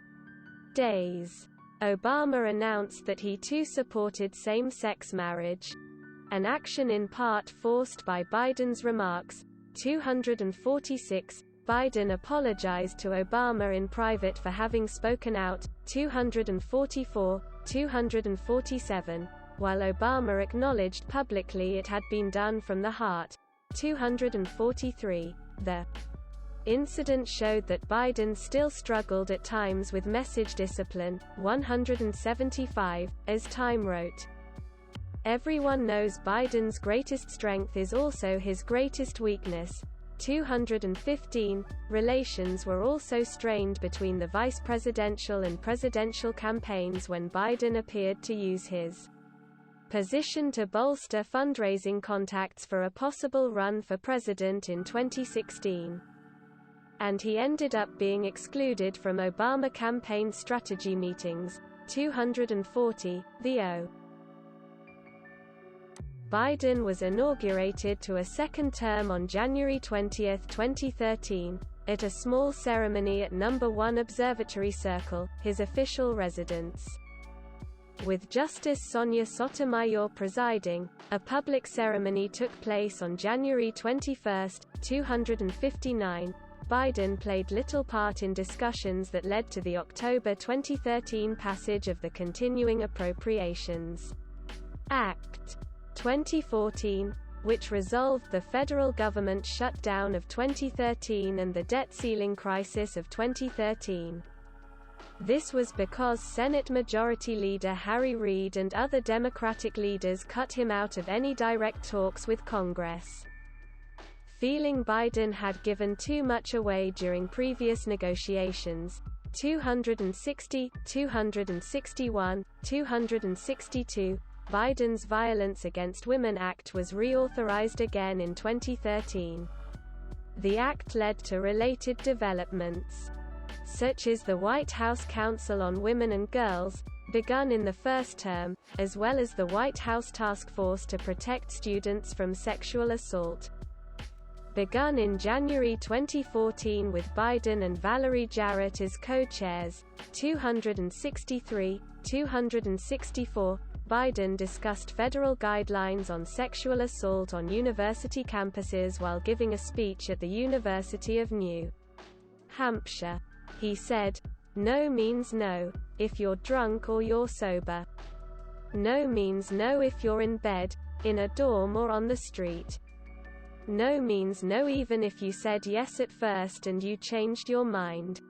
days, Obama announced that he too supported same-sex marriage. An action in part forced by Biden's remarks. 246. Biden apologized to Obama in private for having spoken out. 244. 247. While Obama acknowledged publicly it had been done from the heart. 243. The incident showed that Biden still struggled at times with message discipline. 175. As Time wrote, "Everyone knows Biden's greatest strength is also his greatest weakness." 215. Relations were also strained between the vice presidential and presidential campaigns when Biden appeared to use his position to bolster fundraising contacts for a possible run for president in 2016. And he ended up being excluded from Obama campaign strategy meetings. 240. The O. Biden was inaugurated to a second term on January 20, 2013, at a small ceremony at No. 1 Observatory Circle, his official residence. With Justice Sonia Sotomayor presiding, a public ceremony took place on January 21, 259. Biden played little part in discussions that led to the October 2013 passage of the Continuing Appropriations Act 2014, which resolved the federal government shutdown of 2013 and the debt ceiling crisis of 2013. This was because Senate Majority Leader Harry Reid and other Democratic leaders cut him out of any direct talks with Congress. Feeling Biden had given too much away during previous negotiations. 260, 261, 262. Biden's Violence Against Women Act was reauthorized again in 2013. The act led to related developments, such as the White House Council on Women and Girls, begun in the first term, as well as the White House Task Force to Protect Students from Sexual Assault, begun in January 2014 with Biden and Valerie Jarrett as co-chairs. 263, 264. Biden discussed federal guidelines on sexual assault on university campuses while giving a speech at the University of New Hampshire. He said, "No means no, if you're drunk or you're sober. No means no if you're in bed, in a dorm or on the street. No means no even if you said yes at first and you changed your mind.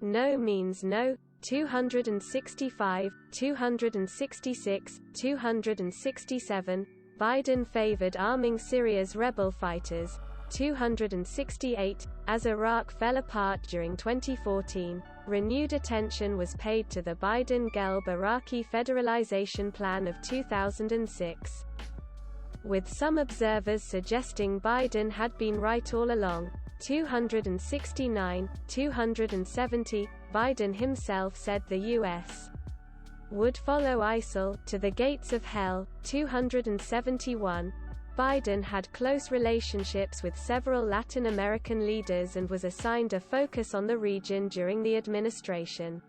No means no." 265, 266, 267. Biden favored arming Syria's rebel fighters. 268. As Iraq fell apart during 2014, renewed attention was paid to the Biden-Gelb Iraqi federalization plan of 2006. With some observers suggesting Biden had been right all along. 269, 270. Biden himself said the U.S. would follow ISIL to the gates of hell. 271. Biden had close relationships with several Latin American leaders and was assigned a focus on the region during the administration.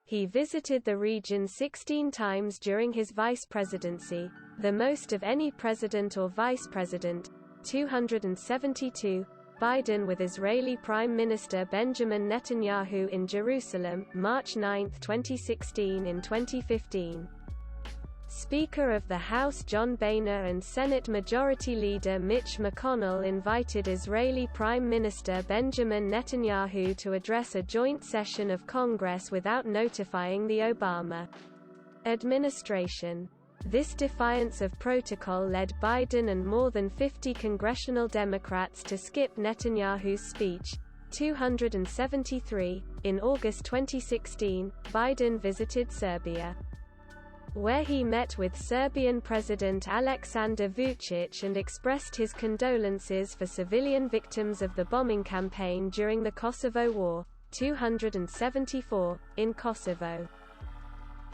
He visited the region 16 times during his vice presidency, the most of any president or vice president. 272. Biden with Israeli Prime Minister Benjamin Netanyahu in Jerusalem, March 9, 2016 and 2015. Speaker of the House John Boehner and Senate Majority Leader Mitch McConnell invited Israeli Prime Minister Benjamin Netanyahu to address a joint session of Congress without notifying the Obama administration. This defiance of protocol led Biden and more than 50 congressional Democrats to skip Netanyahu's speech. 273. In August 2016, Biden visited Serbia, where he met with Serbian President Aleksandar Vučić and expressed his condolences for civilian victims of the bombing campaign during the Kosovo War. 274. In Kosovo,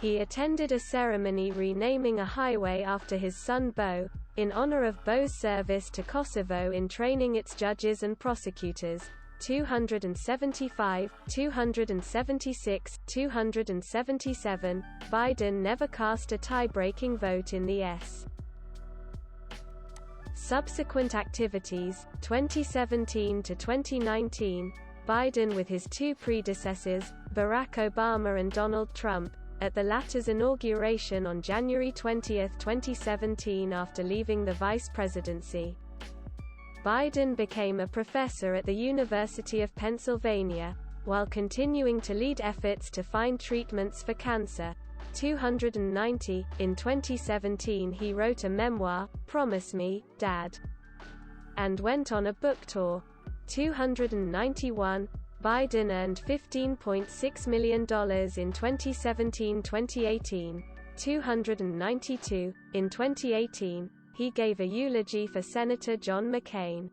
he attended a ceremony renaming a highway after his son Bo, in honor of Bo's service to Kosovo in training its judges and prosecutors. 275, 276, 277. Biden never cast a tie-breaking vote in the S. Subsequent activities, 2017 to 2019, Biden with his two predecessors, Barack Obama and Donald Trump, at the latter's inauguration on January 20, 2017 after leaving the vice presidency. Biden became a professor at the University of Pennsylvania, while continuing to lead efforts to find treatments for cancer. 290. In 2017 he wrote a memoir, Promise Me, Dad, and went on a book tour. 291. Biden earned $15.6 million in 2017-2018. 292. In 2018, he gave a eulogy for Senator John McCain,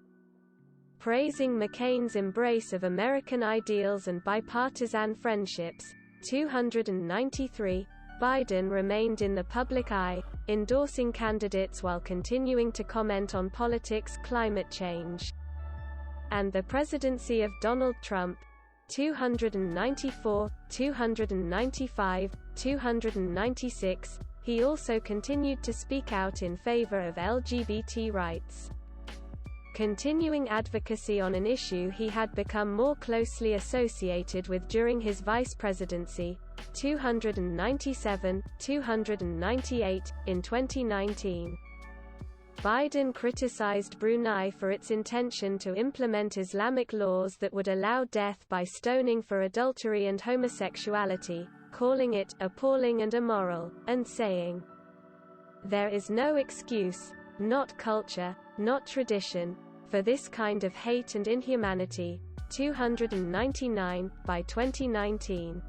praising McCain's embrace of American ideals and bipartisan friendships. 293. Biden remained in the public eye, endorsing candidates while continuing to comment on politics, climate change, and the presidency of Donald Trump. 294, 295, 296. He also continued to speak out in favor of LGBT rights, continuing advocacy on an issue he had become more closely associated with during his vice presidency. 297, 298. In 2019, Biden criticized Brunei for its intention to implement Islamic laws that would allow death by stoning for adultery and homosexuality, calling it appalling and immoral, and saying, "There is no excuse, not culture, not tradition, for this kind of hate and inhumanity." 299. By 2019,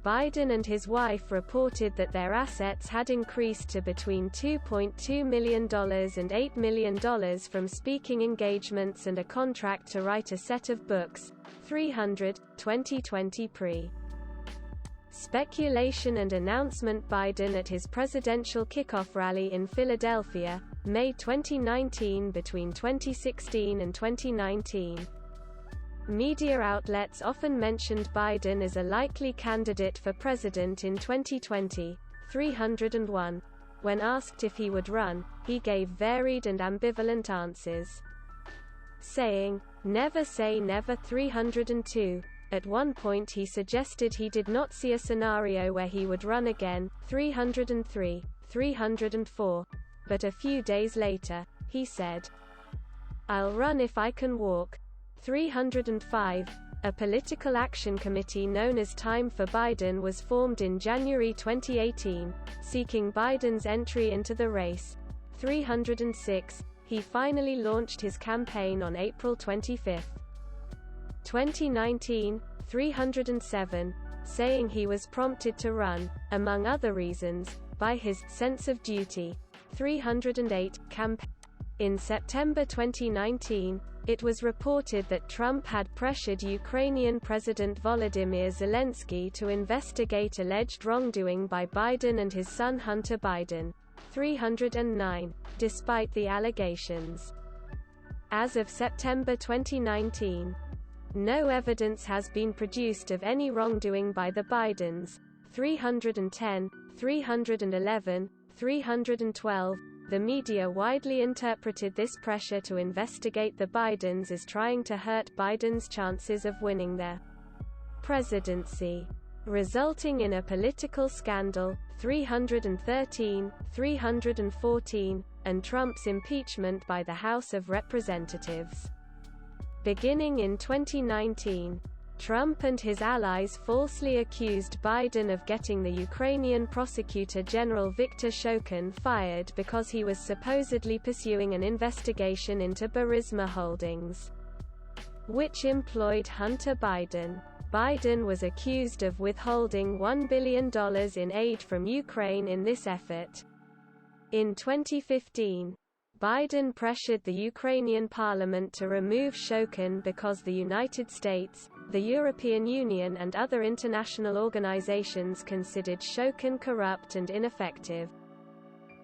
Biden and his wife reported that their assets had increased to between $2.2 million and $8 million from speaking engagements and a contract to write a set of books. 300. 2020 pre. Speculation and announcement. Biden at his presidential kickoff rally in Philadelphia, May 2019. Between 2016 and 2019, media outlets often mentioned Biden as a likely candidate for president in 2020. 301. When asked if he would run, he gave varied and ambivalent answers, saying, "Never say never." 302. At one point he suggested he did not see a scenario where he would run again. 303. 304. But a few days later, he said, "I'll run if I can walk." 305. A political action committee known as Time for Biden was formed in January 2018, seeking Biden's entry into the race. 306. He finally launched his campaign on April 25, 2019. 307. Saying he was prompted to run, among other reasons, by his sense of duty. 308. Campaign. In September 2019, it was reported that Trump had pressured Ukrainian President Volodymyr Zelensky to investigate alleged wrongdoing by Biden and his son Hunter Biden. 309. Despite the allegations, as of September 2019, no evidence has been produced of any wrongdoing by the Bidens. 310, 311, 312. The media widely interpreted this pressure to investigate the Bidens as trying to hurt Biden's chances of winning the presidency, resulting in a political scandal. 313, 314, and Trump's impeachment by the House of Representatives. Beginning in 2019, Trump and his allies falsely accused Biden of getting the Ukrainian prosecutor general Viktor Shokin fired because he was supposedly pursuing an investigation into Burisma Holdings, which employed Hunter Biden. Biden was accused of withholding $1 billion in aid from Ukraine in this effort. In 2015, Biden pressured the Ukrainian parliament to remove Shokin because the United States, the European Union and other international organizations considered Shokin corrupt and ineffective.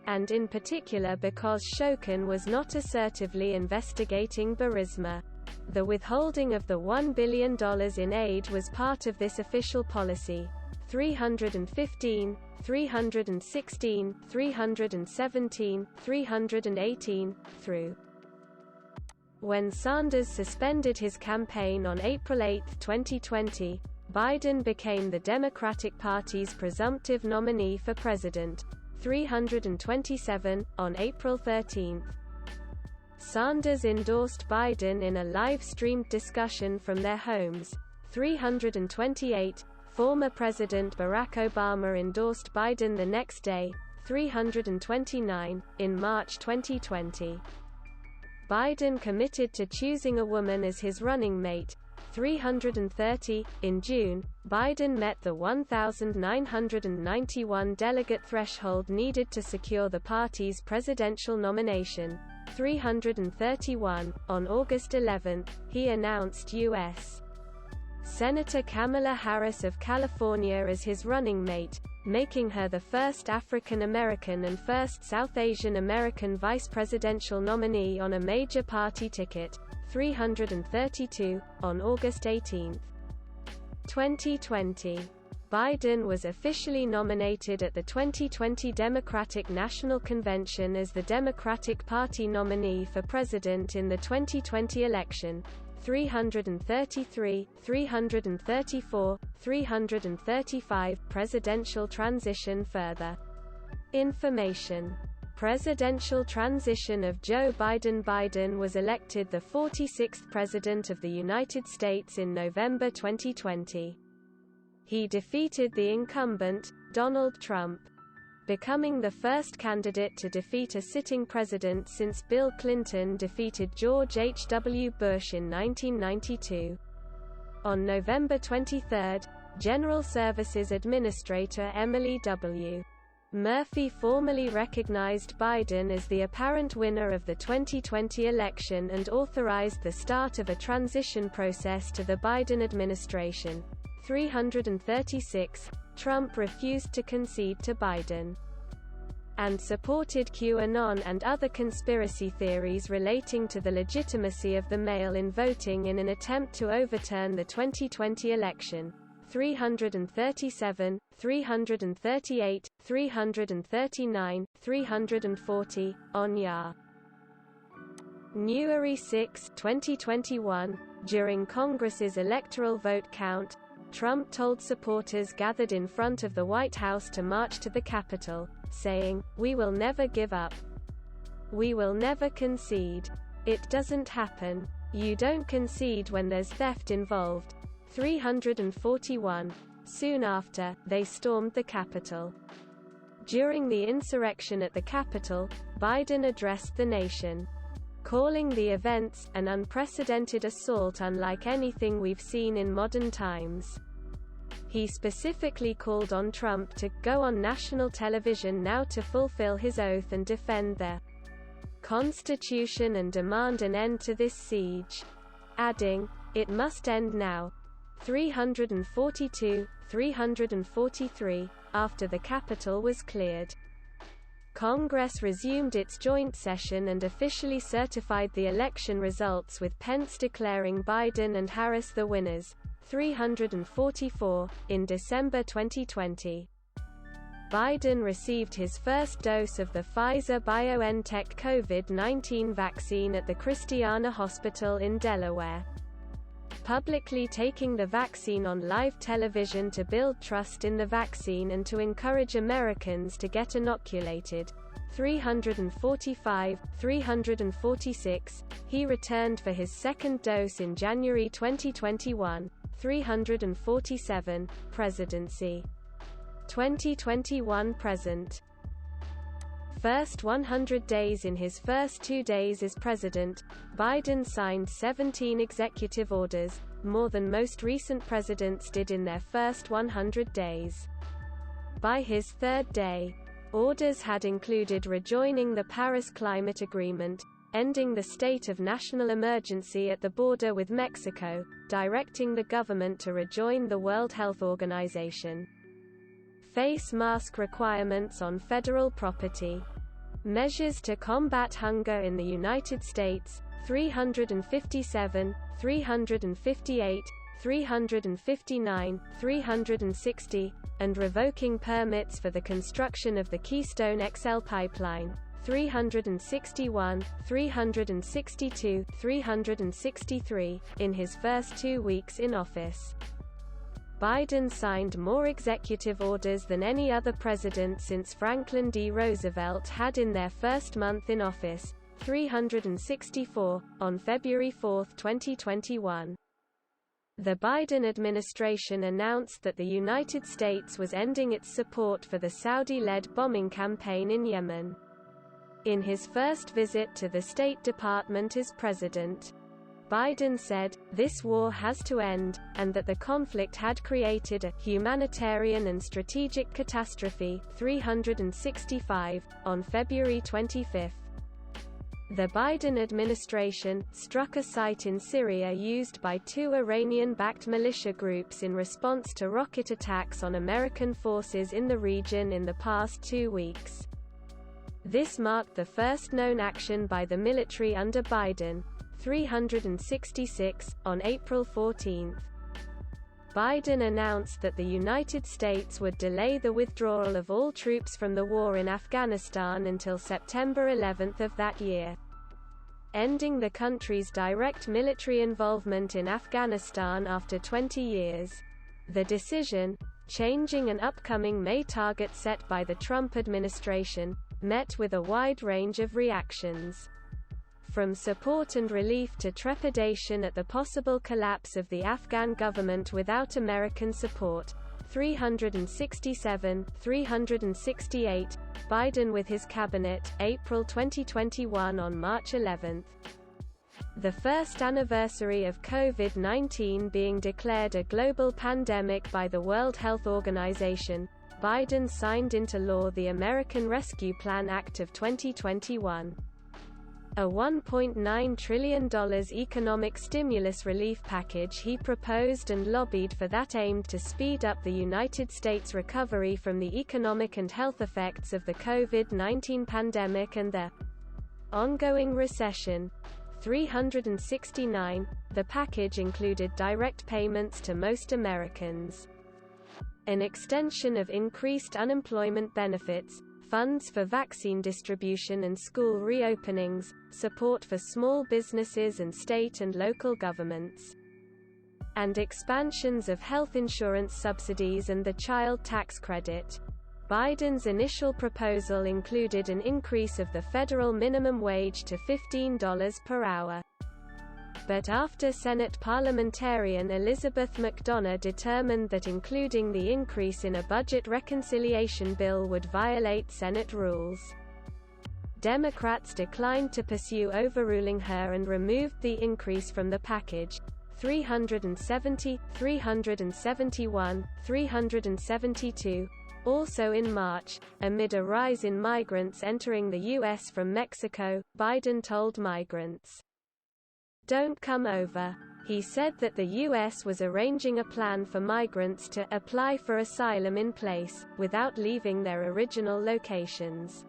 And in particular because Shokin was not assertively investigating Burisma. The withholding of the $1 billion in aid was part of this official policy. 315, 316, 317, 318, through. When Sanders suspended his campaign on April 8, 2020, Biden became the Democratic Party's presumptive nominee for president. 327, on April 13. Sanders endorsed Biden in a live-streamed discussion from their homes. 328, former President Barack Obama endorsed Biden the next day. 329, in March 2020. Biden committed to choosing a woman as his running mate. 330, in June, Biden met the 1,991 delegate threshold needed to secure the party's presidential nomination. 331, on August 11, he announced U.S. Senator Kamala Harris of California as his running mate, making her the first African American and first South Asian American vice presidential nominee on a major party ticket. 332, on August 18. 2020. Biden was officially nominated at the 2020 Democratic National Convention as the Democratic Party nominee for president in the 2020 election. 333, 334, 335, presidential transition. Further information. Presidential transition of Joe Biden. Biden was elected the 46th President of the United States in November 2020. He defeated the incumbent, Donald Trump, becoming the first candidate to defeat a sitting president since Bill Clinton defeated George H.W. Bush in 1992. On November 23, General Services Administrator Emily W. Murphy formally recognized Biden as the apparent winner of the 2020 election and authorized the start of a transition process to the Biden administration. 336, Trump refused to concede to Biden and supported QAnon and other conspiracy theories relating to the legitimacy of the mail-in voting in an attempt to overturn the 2020 election. 337, 338, 339, 340, on January 6, 2021, during Congress's electoral vote count, Trump told supporters gathered in front of the White House to march to the Capitol, saying, "We will never give up. We will never concede. It doesn't happen. You don't concede when there's theft involved." 341. Soon after, they stormed the Capitol. During the insurrection at the Capitol, Biden addressed the nation, calling the events an unprecedented assault unlike anything we've seen in modern times. He specifically called on Trump to go on national television now to fulfill his oath and defend the Constitution and demand an end to this siege, adding, "It must end now." 342, 343, after the Capitol was cleared, Congress resumed its joint session and officially certified the election results with Pence declaring Biden and Harris the winners. 344, in December 2020. Biden received his first dose of the Pfizer-BioNTech COVID-19 vaccine at the Christiana Hospital in Delaware, publicly taking the vaccine on live television to build trust in the vaccine and to encourage Americans to get inoculated. 345, 346, he returned for his second dose in January 2021. 347, presidency. 2021 present. First 100 days. In his first 2 days as president, Biden signed 17 executive orders, more than most recent presidents did in their first 100 days. By his third day, orders had included rejoining the Paris Climate Agreement, ending the state of national emergency at the border with Mexico, directing the government to rejoin the World Health Organization, face mask requirements on federal property, measures to combat hunger in the United States, 357, 358, 359, 360, and revoking permits for the construction of the Keystone XL pipeline, 361, 362, 363, in his first 2 weeks in office. Biden signed more executive orders than any other president since Franklin D. Roosevelt had in their first month in office, 364, on February 4, 2021. The Biden administration announced that the United States was ending its support for the Saudi-led bombing campaign in Yemen. In his first visit to the State Department as president, Biden said, "This war has to end," and that the conflict had created a humanitarian and strategic catastrophe, 365, on February 25. The Biden administration struck a site in Syria used by 2 Iranian-backed militia groups in response to rocket attacks on American forces in the region in the past 2 weeks. This marked the first known action by the military under Biden, 366, on April 14. Biden announced that the United States would delay the withdrawal of all troops from the war in Afghanistan until September 11 of that year, ending the country's direct military involvement in Afghanistan after 20 years. The decision, changing an upcoming May target set by the Trump administration, met with a wide range of reactions. From support and relief to trepidation at the possible collapse of the Afghan government without American support. 367, 368, Biden with his cabinet, April 2021. On March 11, the first anniversary of COVID-19 being declared a global pandemic by the World Health Organization, Biden signed into law the American Rescue Plan Act of 2021. A $1.9 trillion economic stimulus relief package he proposed and lobbied for that aimed to speed up the United States' recovery from the economic and health effects of the COVID-19 pandemic and the ongoing recession. 369, the package included direct payments to most Americans, an extension of increased unemployment benefits, funds for vaccine distribution and school reopenings, support for small businesses and state and local governments, and expansions of health insurance subsidies and the child tax credit. Biden's initial proposal included an increase of the federal minimum wage to $15 per hour. But after Senate parliamentarian Elizabeth McDonough determined that including the increase in a budget reconciliation bill would violate Senate rules, Democrats declined to pursue overruling her and removed the increase from the package. 370, 371, 372. Also in March, amid a rise in migrants entering the U.S. from Mexico, Biden told migrants, "Don't come over." He said that the U.S. was arranging a plan for migrants to apply for asylum in place, without leaving their original locations.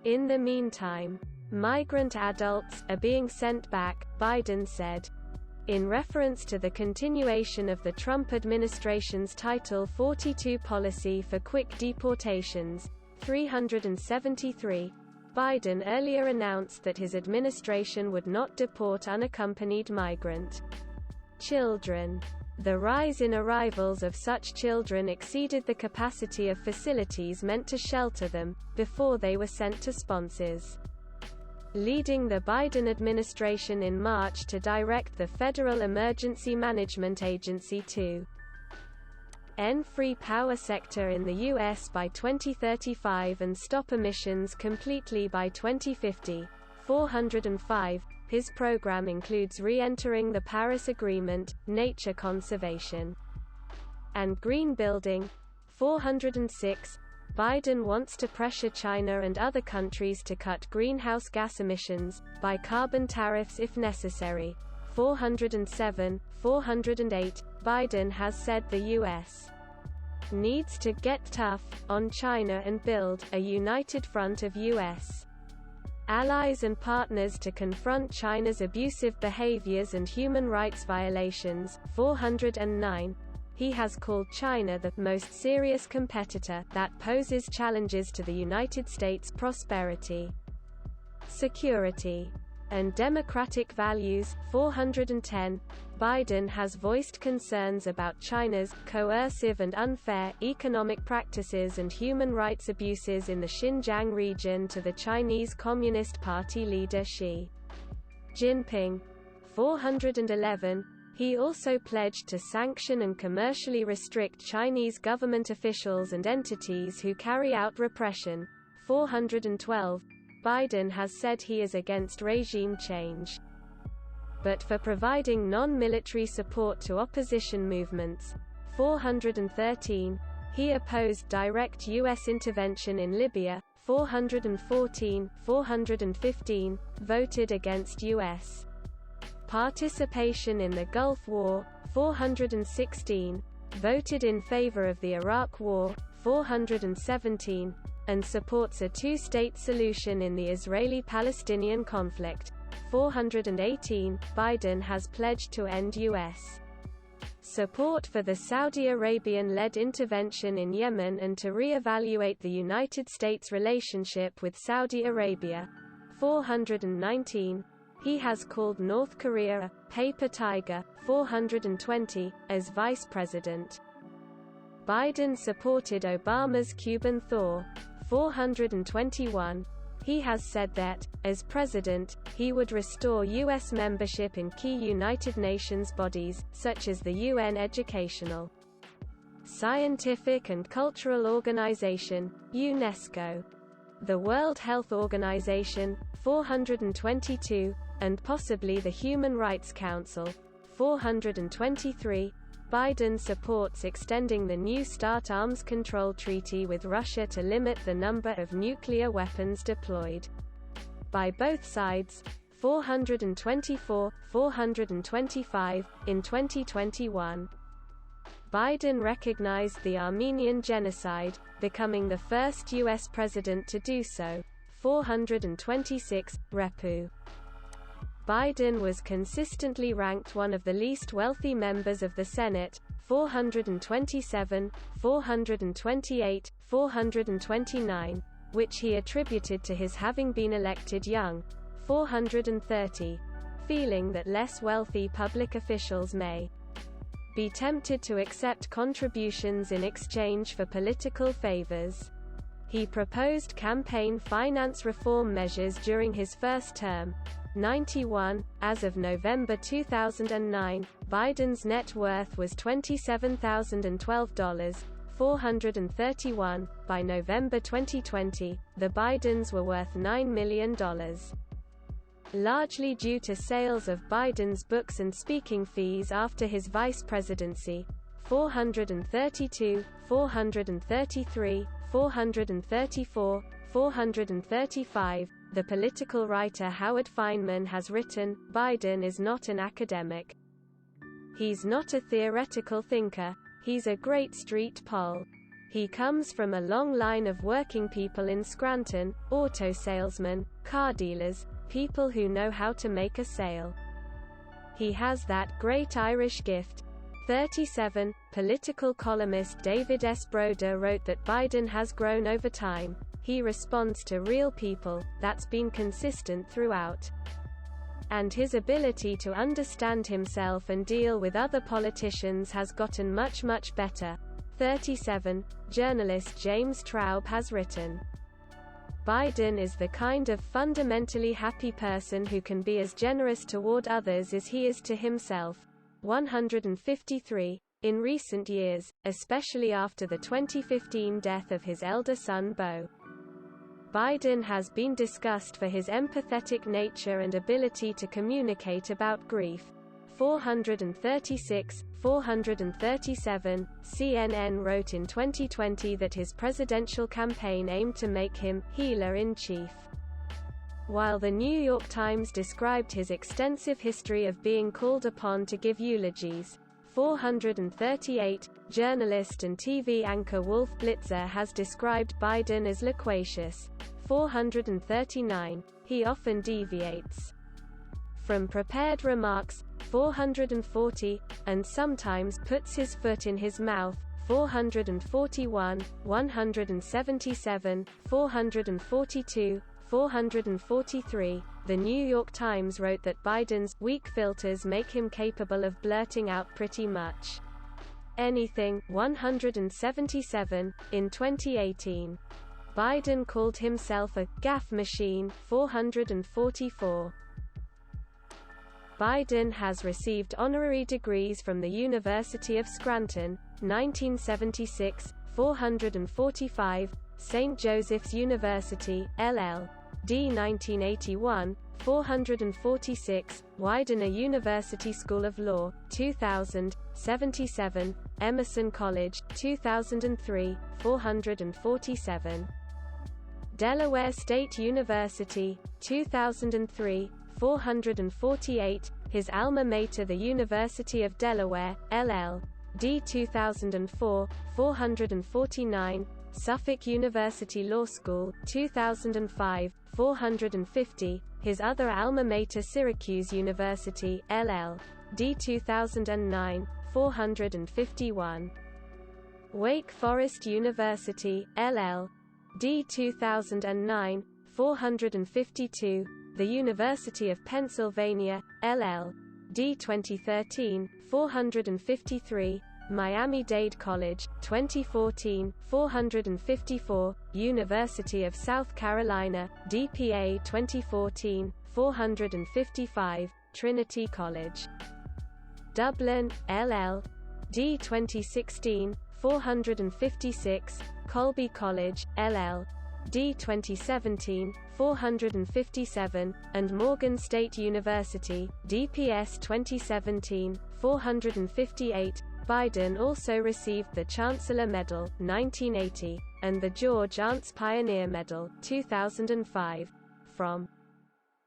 In the meantime, migrant adults are being sent back, Biden said. In reference to the continuation of the Trump administration's Title 42 policy for quick deportations, 373, Biden earlier announced that his administration would not deport unaccompanied migrant children. The rise in arrivals of such children exceeded the capacity of facilities meant to shelter them, before they were sent to sponsors, leading the Biden administration in March to direct the Federal Emergency Management Agency to end free power sector in the U.S. by 2035 and stop emissions completely by 2050. 405. His program includes re-entering the Paris Agreement, nature conservation, and green building. 406. Biden wants to pressure China and other countries to cut greenhouse gas emissions, by carbon tariffs if necessary. 407. 408. Biden has said the U.S. needs to get tough on China and build a united front of U.S. allies and partners to confront China's abusive behaviors and human rights violations. 409. He has called China the most serious competitor that poses challenges to the United States' prosperity, security, and democratic values. 410. Biden has voiced concerns about China's coercive and unfair economic practices and human rights abuses in the Xinjiang region to the Chinese Communist Party leader Xi Jinping. 411. He also pledged to sanction and commercially restrict Chinese government officials and entities who carry out repression. 412. Biden has said he is against regime change, but for providing non-military support to opposition movements. 413. He opposed direct U.S. intervention in Libya. 414. 415. Voted against U.S. participation in the Gulf War. 416. Voted in favor of the Iraq War. 417. And supports a two-state solution in the Israeli-Palestinian conflict. 418. Biden has pledged to end U.S. support for the Saudi Arabian-led intervention in Yemen and to re-evaluate the United States' relationship with Saudi Arabia. 419. He has called North Korea a paper tiger. 420. As vice president, Biden supported Obama's Cuban thaw. 421. He has said that, as president, he would restore U.S. membership in key United Nations bodies, such as the UN Educational, Scientific and Cultural Organization, UNESCO, the World Health Organization. 422, and possibly the Human Rights Council. 423. Biden supports extending the New START arms control treaty with Russia to limit the number of nuclear weapons deployed by both sides. 424, 425. In 2021, Biden recognized the Armenian genocide, becoming the first U.S. president to do so. 426. Repu. Biden was consistently ranked one of the least wealthy members of the Senate. 427, 428, 429, which he attributed to his having been elected young. 430. Feeling that less wealthy public officials may be tempted to accept contributions in exchange for political favors. He proposed campaign finance reform measures during his first term. 91. As of November 2009, Biden's net worth was $27,012. 431. By November 2020, the Bidens were worth $9 million. Largely due to sales of Biden's books and speaking fees after his vice presidency. 432, 433, 434, 435. The political writer Howard Feynman has written, Biden is not an academic. He's not a theoretical thinker. He's a great street pol. He comes from a long line of working people in Scranton, auto salesmen, car dealers, people who know how to make a sale. He has that great Irish gift. 37. Political columnist David S. Broder wrote that Biden has grown over time. He responds to real people, that's been consistent throughout. And his ability to understand himself and deal with other politicians has gotten much better. 37. Journalist James Traub has written, Biden is the kind of fundamentally happy person who can be as generous toward others as he is to himself. 153. In recent years, especially after the 2015 death of his elder son Beau, Biden has been discussed for his empathetic nature and ability to communicate about grief. 436, 437. CNN wrote in 2020 that his presidential campaign aimed to make him healer-in-chief, while the New York Times described his extensive history of being called upon to give eulogies. 438. Journalist and TV anchor Wolf Blitzer has described Biden as loquacious. 439. He often deviates from prepared remarks, 440, and sometimes puts his foot in his mouth, 441, 177, 442, 443. The New York Times wrote that Biden's weak filters make him capable of blurting out pretty much anything, 177, in 2018. Biden called himself a gaffe machine, 444. Biden has received honorary degrees from the University of Scranton, 1976, 445, St. Joseph's University, LL.D. 1981, 446, Widener University School of Law, 2000, 77, Emerson College, 2003, 447. Delaware State University, 2003, 448, his alma mater the University of Delaware, LL.D. 2004, 449, Suffolk University Law School, 2005, 450, his other alma mater Syracuse University, LL.D. 2009, 451. Wake Forest University, LL.D. 2009, 452, the University of Pennsylvania, LL.D. 2013, 453, Miami-Dade College, 2014, 454, University of South Carolina, DPA 2014, 455, Trinity College. Dublin, LL.D. 2016, 456, Colby College, LL.D. 2017, 457, and Morgan State University, DPS 2017, 458. Biden also received the Chancellor Medal, 1980, and the George Arntz Pioneer Medal, 2005, from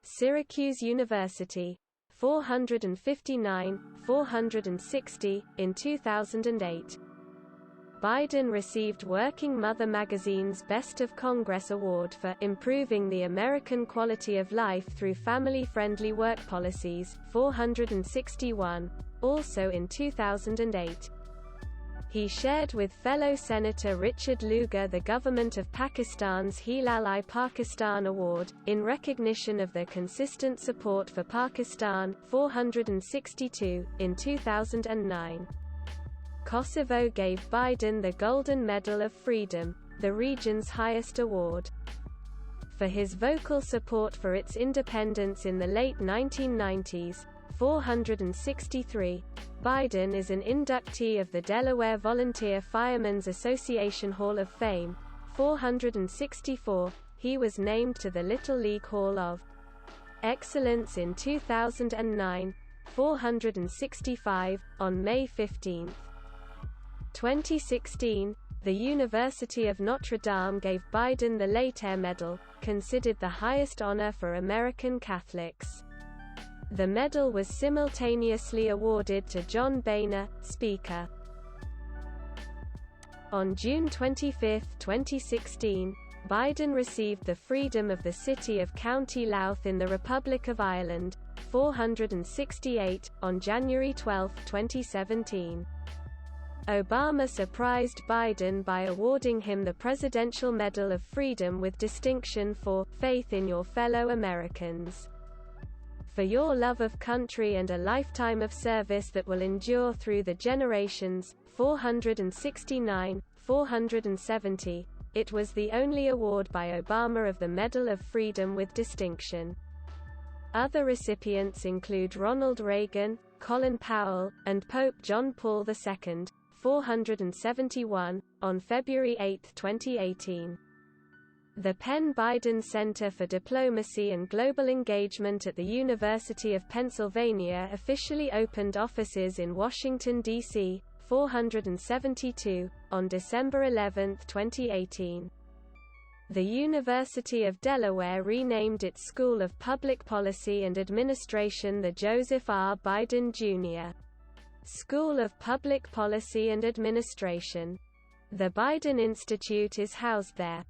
Syracuse University, 459, 460, in 2008. Biden received Working Mother magazine's Best of Congress Award for improving the American quality of life through family-friendly work policies, 461, also in 2008. He shared with fellow Senator Richard Lugar the government of Pakistan's Hilal-i-Pakistan Award, in recognition of their consistent support for Pakistan, 462, in 2009. Kosovo gave Biden the Golden Medal of Freedom, the region's highest award. For his vocal support for its independence in the late 1990s, 463, Biden is an inductee of the Delaware Volunteer Firemen's Association Hall of Fame, 464, he was named to the Little League Hall of Excellence in 2009, 465, on May 15. 2016, the University of Notre Dame gave Biden the Later Medal, considered the highest honor for American Catholics. The medal was simultaneously awarded to John Boehner, Speaker. On June 25, 2016, Biden received the Freedom of the City of County Louth in the Republic of Ireland, 468, on January 12, 2017. Obama surprised Biden by awarding him the Presidential Medal of Freedom with distinction for faith in your fellow Americans. For your love of country and a lifetime of service that will endure through the generations, 469, 470. It was the only award by Obama of the Medal of Freedom with distinction. Other recipients include Ronald Reagan, Colin Powell, and Pope John Paul II, 471, on February 8, 2018. The Penn Biden Center for Diplomacy and Global Engagement at the University of Pennsylvania officially opened offices in Washington, D.C., 472, on December 11, 2018. The University of Delaware renamed its School of Public Policy and Administration the Joseph R. Biden, Jr. School of Public Policy and Administration. The Biden Institute is housed there.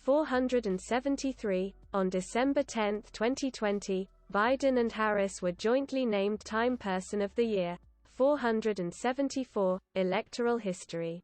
473. On December 10, 2020, Biden and Harris were jointly named Time Person of the Year. 474. Electoral history.